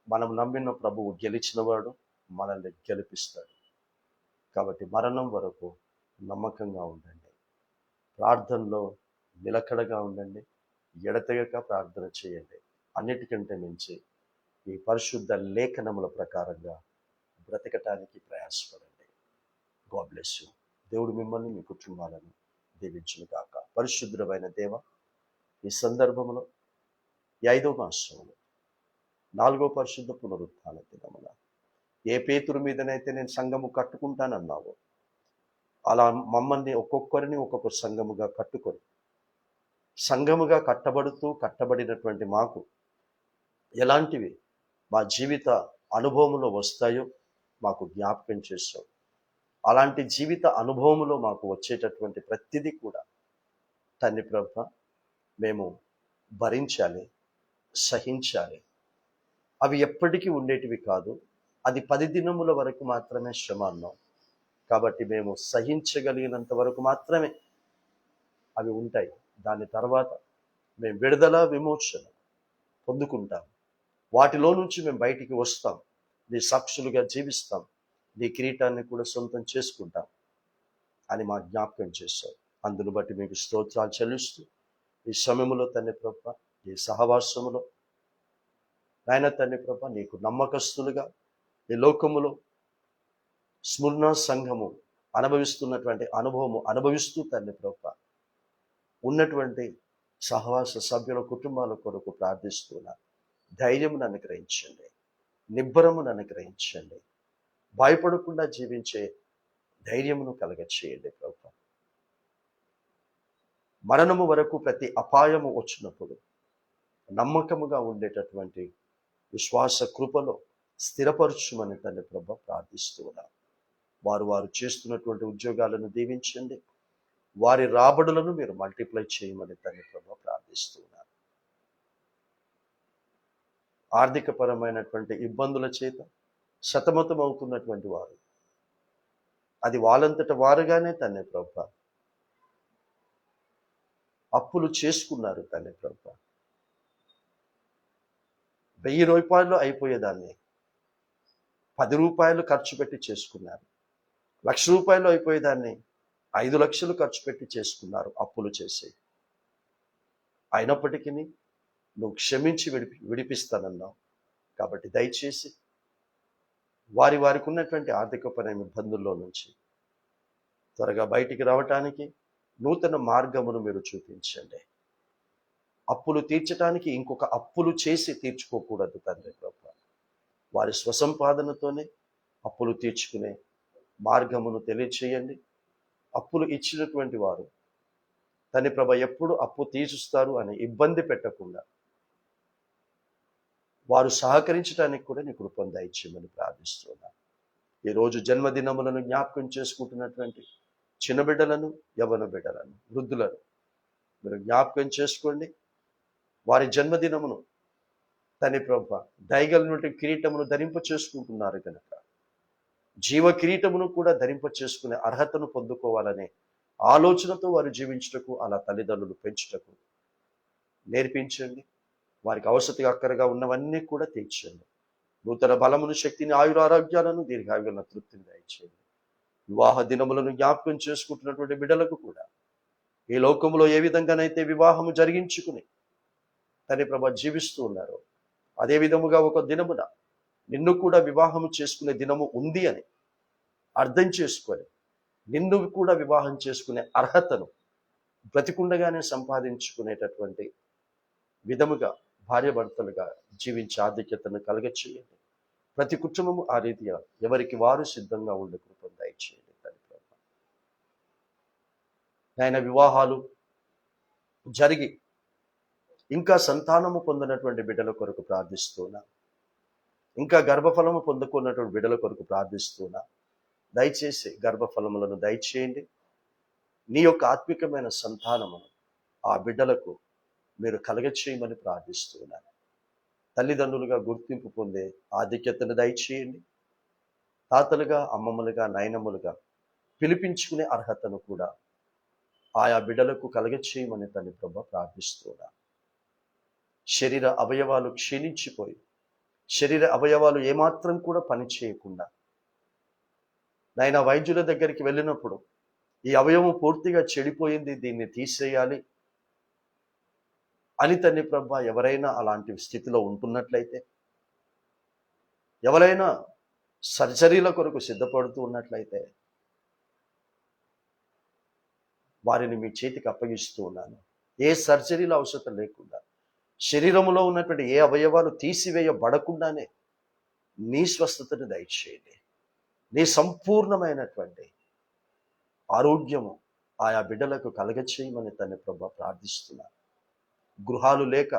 మనం నమ్మిన ప్రభువు గెలిచినవాడు, మనల్ని గెలిపిస్తాడు. కాబట్టి మరణం వరకు నమ్మకంగా ఉండండి. ప్రార్థనలో నిలకడగా ఉండండి. ఎడతెగక ప్రార్థన చేయండి. అన్నిటికంటే మించి ఈ పరిశుద్ధ లేఖనముల ప్రకారంగా బ్రతకటానికి ప్రయాసపడండి. God bless you. దేవుడు మిమ్మల్ని, మీ కుటుంబాలను దీవించును గాక. పరిశుద్ధమైన దేవ, ఈ సందర్భంలో ఈ 5వ మాసంలో 4వ పరిశుద్ధ పునరుత్థాన దినమున ఏ పేతురు మీదనైతే నేను సంఘము కట్టుకుంటానన్నావో, అలా మమ్మల్ని ఒక్కొక్కరిని ఒక్కొక్క సంఘముగా కట్టుకొని, సంఘముగా కట్టబడినటువంటి మాకు ఎలాంటివి మా జీవిత అనుభవములో వస్తాయో మాకు జ్ఞాపకం చేస్తాం. అలాంటి జీవిత అనుభవములో మాకు వచ్చేటటువంటి ప్రతిదీ కూడా తండ్రి ప్రభువా మేము భరించాలి, సహించాలి. అవి ఎప్పటికీ ఉండేటివి కాదు. అది 10 దినముల వరకు మాత్రమే శ్రమ అన్నాం. కాబట్టి మేము సహించగలిగినంత వరకు మాత్రమే అవి ఉంటాయి. దాని తర్వాత మేము విడుదల, విమోచన పొందుకుంటాం. వాటిలో నుంచి మేము బయటికి వస్తాం. నీ సాక్షులుగా జీవిస్తాం. నీ కిరీటాన్ని కూడా సొంతం చేసుకుంటాం అని మా జ్ఞాపకం చేశావు. అందును బట్టి మీకు స్తోత్రాలు చెల్లిస్తూ ఈ సమయంలో తండ్రి ప్రభువా, ఈ సహవాసములో నాయన తండ్రి ప్రభువా, నీకు నమ్మకస్తులుగా ఈ లోకములో స్మరణ సంఘము అనుభవిస్తున్నటువంటి అనుభవము అనుభవిస్తూ తండ్రి ప్రభువా ఉన్నటువంటి సహవాస సభ్యుల కుటుంబాల కొరకు ప్రార్థిస్తున్నా. ధైర్యమును అనుగ్రహించండి, నిబ్బరమును అనుగ్రహించండి, భయపడకుండా జీవించే ధైర్యమును కలగచేయండి ప్రభువా. మరణము వరకు ప్రతి అపాయము వచ్చినప్పుడు నమ్మకముగా ఉండేటటువంటి విశ్వాస కృపలో స్థిరపరచుమని తండ్రి ప్రభువా ప్రార్థిస్తూ ఉన్నాను. వారు చేస్తున్నటువంటి ఉద్యోగాలను దీవించండి. వారి రాబడులను మీరు మల్టిప్లై చేయమని తండ్రి ప్రభువా ప్రార్థిస్తూ ఉన్నాను. ఆర్థికపరమైనటువంటి ఇబ్బందుల చేత సతమతం అవుతున్నటువంటి వారు, అది వాళ్ళంతట వారుగానే తండ్రి ప్రభువా అప్పులు చేసుకున్నారు తండ్రి ప్రభువా. 1000 రూపాయలు అయిపోయేదాన్ని 10 రూపాయలు ఖర్చు పెట్టి చేసుకున్నారు. 1,00,000 రూపాయలు అయిపోయేదాన్ని 5 లక్షలు ఖర్చు పెట్టి చేసుకున్నారు అప్పులు చేసి. అయినప్పటికీ నువ్వు క్షమించి విడిపిస్తానన్నావు. కాబట్టి దయచేసి వారికి ఉన్నటువంటి ఆర్థికపరమైన ఇబ్బందుల్లో నుంచి త్వరగా బయటికి రావటానికి నూతన మార్గమును మీరు చూపించండి. అప్పులు తీర్చడానికి ఇంకొక అప్పులు చేసి తీర్చుకోకూడదు తండ్రి ప్రభువా. వారి స్వసంపాదనతోనే అప్పులు తీర్చుకునే మార్గమును తెలియచేయండి. అప్పులు ఇచ్చినటువంటి వారు తండ్రి ప్రభువా ఎప్పుడు అప్పు తీరుస్తారు అని ఇబ్బంది పెట్టకుండా వారు సహకరించడానికి కూడా నీ కృపను దయచేయమని ప్రార్థిస్తున్నాను. ఈరోజు జన్మదినములను జ్ఞాపకం చేసుకుంటున్నటువంటి చిన్న బిడ్డలను, యవ్వన బిడ్డలను, వృద్ధులను మీరు జ్ఞాపకం చేసుకోండి. వారి జన్మదినమును తండ్రి ప్రభువా దయగలిగినటువంటి కిరీటమును ధరింప చేసుకుంటున్నారు కనుక జీవ కిరీటమును కూడా ధరింప చేసుకునే అర్హతను పొందుకోవాలనే ఆలోచనతో వారు జీవించుటకు, అలా తల్లిదండ్రులు పెంచుటకు నేర్పించండి. వారికి అవసరతగా అక్కరగా ఉన్నవన్నీ కూడా తీర్చండి. నూతన బలమును, శక్తిని, ఆయురారోగ్యాలను, దీర్ఘాయువులను, తృప్తిని దయచేయండి. వివాహ దినములను జ్ఞాపకం చేసుకుంటున్నటువంటి బిడ్డలకు కూడా ఈ లోకంలో ఏ విధంగానైతే వివాహము జరిగించుకుని తండ్రి ప్రభా జీవిస్తూ ఉన్నారో, అదే విధముగా ఒక దినమున నిన్ను కూడా వివాహము చేసుకునే దినము ఉంది అని అర్థం చేసుకొని నిన్ను కూడా వివాహం చేసుకునే అర్హతను బ్రతికుండగానే సంపాదించుకునేటటువంటి విధముగా భార్యాభర్తలుగా జీవించే ఆధిక్యతను కలగచేయండి. ప్రతి కుటుంబము ఆ రీతిగా ఎవరికి వారు సిద్ధంగా ఉండే కృపను దయచేయండి తండ్రి. ఆయన వివాహాలు జరిగి ఇంకా సంతానము పొందినటువంటి బిడ్డల కొరకు ప్రార్థిస్తున్నా, ఇంకా గర్భఫలము పొందుకున్నటువంటి బిడ్డల కొరకు ప్రార్థిస్తున్నా. దయచేసి గర్భఫలములను దయచేయండి. నీ యొక్క ఆత్మికమైన సంతానమును ఆ బిడ్డలకు మీరు కలగచేయమని ప్రార్థిస్తున్నాను. తల్లిదండ్రులుగా గుర్తింపు పొందే ఆధిక్యతను దయచేయండి. తాతలుగా, అమ్మమ్మలుగా, నాయనమ్మలుగా పిలిపించుకునే అర్హతను కూడా ఆయా బిడ్డలకు కలగచేయమని తండ్రి ప్రభు ప్రార్థిస్తున్నా. శరీర అవయవాలు క్షీణించిపోయి, శరీర అవయవాలు ఏమాత్రం కూడా పని చేయకుండా నాయన వైద్యుల దగ్గరికి వెళ్ళినప్పుడు ఈ అవయవం పూర్తిగా చెడిపోయింది, దీన్ని తీసేయాలి అని తండ్రి ప్రభు ఎవరైనా అలాంటి స్థితిలో ఉంటున్నట్లయితే, ఎవరైనా సర్జరీల కొరకు సిద్ధపడుతూ ఉన్నట్లయితే వారిని మీ చేతికి అప్పగిస్తూ ఉన్నాను. ఏ సర్జరీల అవసరం లేకుండా, శరీరంలో ఉన్నటువంటి ఏ అవయవాలు తీసివేయబడకుండానే నీ స్వస్థతను దయచేయండి. నీ సంపూర్ణమైనటువంటి ఆరోగ్యము ఆయా బిడ్డలకు కలగచేయమని తండ్రి ప్రభు ప్రార్థిస్తున్నాను. గృహాలు లేక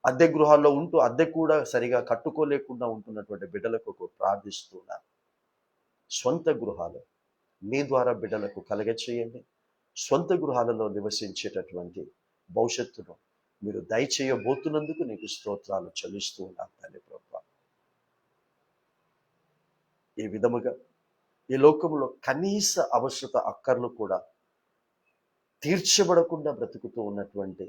అద్దె గృహాల్లో ఉంటూ అద్దె కూడా సరిగా కట్టుకోలేకుండా ఉంటున్నటువంటి బిడ్డలకు ప్రార్థిస్తున్నాను. స్వంత గృహాలు మీ ద్వారా బిడ్డలకు కలగచేయండి. స్వంత గృహాలలో నివసించేటటువంటి భవిష్యత్తును మీరు దయచేయబోతున్నందుకు నీకు స్తోత్రాలు చెల్లిస్తూ ఉన్నాను తండ్రి ప్రభు. ఈ విధముగా ఈ లోకంలో కనీస అవసరత అక్కర్లు కూడా తీర్చబడకుండా బ్రతుకుతూ ఉన్నటువంటి,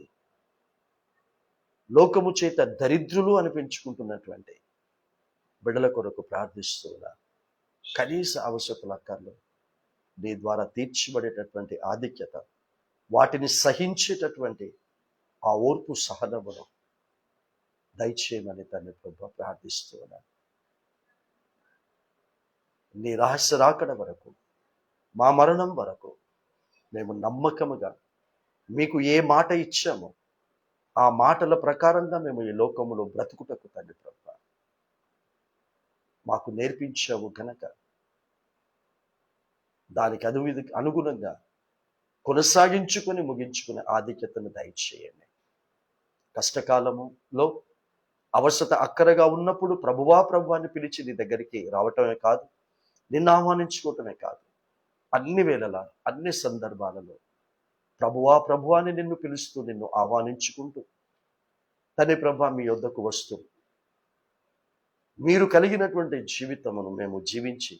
లోకము చేత దరిద్రులు అనిపించుకుంటున్నటువంటి బిడ్డల కొరకు ప్రార్థిస్తున్నా. కనీస అవసరతల అక్కర్లు నీ ద్వారా తీర్చబడేటటువంటి ఆధిక్యత, వాటిని సహించేటటువంటి ఆ ఓర్పు సహనమును దయచేయమని తండ్రి ప్రభు ప్రార్థిస్తున్నా. నీ రహస్య రాకడ వరకు, మా మరణం వరకు మేము నమ్మకముగా మీకు ఏ మాట ఇచ్చామో ఆ మాటల ప్రకారంగా మేము ఈ లోకములో బ్రతుకుటకు తండ్రి ప్రభు మాకు నేర్పించావు కనుక దానికి అనుగుణంగా కొనసాగించుకొని ముగించుకునే ఆధిక్యతను దయచేయండి. కష్టకాలములో అవసరత అక్కరగా ఉన్నప్పుడు ప్రభువా ప్రభువాన్ని పిలిచి నీ దగ్గరికి రావటమే కాదు, నిన్ను ఆహ్వానించుకోవటమే కాదు, అన్ని వేళలా అన్ని సందర్భాలలో ప్రభువా ప్రభువాని నిన్ను పిలుస్తూ నిన్ను ఆహ్వానించుకుంటూ తండ్రి ప్రభు మీ యొద్దకు వస్తూ మీరు కలిగినటువంటి జీవితమును మేము జీవించి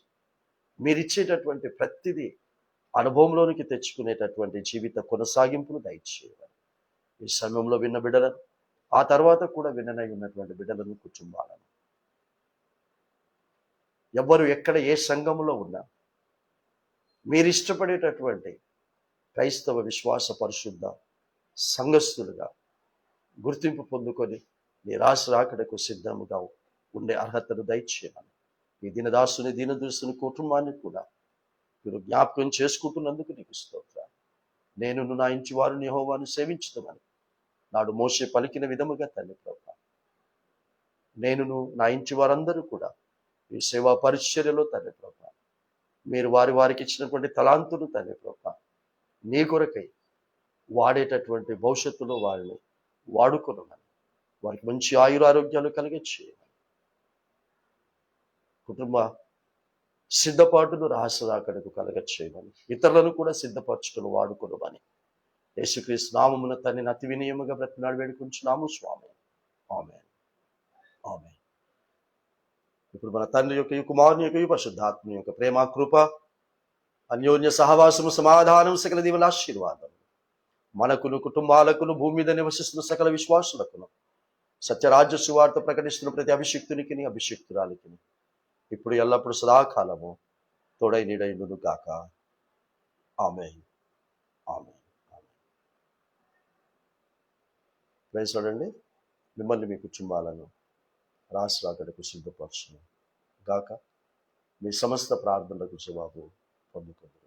మీరిచ్చేటటువంటి ప్రతిదీ అనుభవంలోనికి తెచ్చుకునేటటువంటి జీవిత కొనసాగింపును దయచేయాలి. ఈ సమయంలో విన్న బిడ్డలను, ఆ తర్వాత కూడా విననై ఉన్నటువంటి బిడ్డలను, కుటుంబాలను, ఎవ్వరు ఎక్కడ ఏ సంఘములో ఉన్నా మీరు ఇష్టపడేటటువంటి క్రైస్తవ విశ్వాస పరిశుద్ధ సంఘస్థులుగా గుర్తింపు పొందుకొని నీ రాకడకు సిద్ధముగా ఉండే అర్హతను దయచేయాలి. ఈ దినదాసుని దీనదూసుని కుటుంబాన్ని కూడా మీరు జ్ఞాపకం చేసుకుంటున్నందుకు నీకు స్తోత్రాలు. నేను నా ఇంటి వారిని యెహోవాను సేవించుదామని నాడు మోషే పలికిన విధముగా తండ్రి ప్రభు, నేనును నా ఇంటి వారందరూ కూడా ఈ సేవా పరిచర్యలో తండ్రి ప్రభు మీరు వారికి ఇచ్చినటువంటి తలాంతులు తండ్రి ప్రభు నీ కొరకై వాడేటటువంటి భవిష్యత్తులో వారిని వాడుకొనమని, వారికి మంచి ఆయురారోగ్యాలు కలిగించేయమని, కుటుంబ సిద్ధపాటును రహస్య రాకడకు కలగచేయమని, ఇతరులను కూడా సిద్ధపరచుకుని వాడుకొనమని యేసుక్రీస్తు నామమున తండ్రిని అతి వినయముగా బ్రతిమాడి వేడుకుంటున్నాము స్వామి. ఆమేన్, ఆమేన్. ఇప్పుడు మన తండ్రి యొక్క కుమారుని యొక్క పరిశుద్ధాత్మ యొక్క ప్రేమ, కృప, అన్యోన్య సహవాసము, సమాధానం, సకల దీవెనల ఆశీర్వాదం మనకును, కుటుంబాలకును, భూమి మీద నివసిస్తున్న సకల విశ్వాసులకును, సత్యరాజ్య సువార్త ప్రకటిస్తున్న ప్రతి అభిషిక్తునికి, అభిషిక్తురాలికి ఇప్పుడు ఎల్లప్పుడు సదాకాలము తోడై నీడైండును గాక. ఆమేన్. ఆమెన్. ప్రైజ్ చూడండి. మిమ్మల్ని మీ కుటుంబాలను రాకడకు సిద్ధపరచును గాక. మీ సమస్త ప్రార్థనలకు జవాబు పొందుకుంది.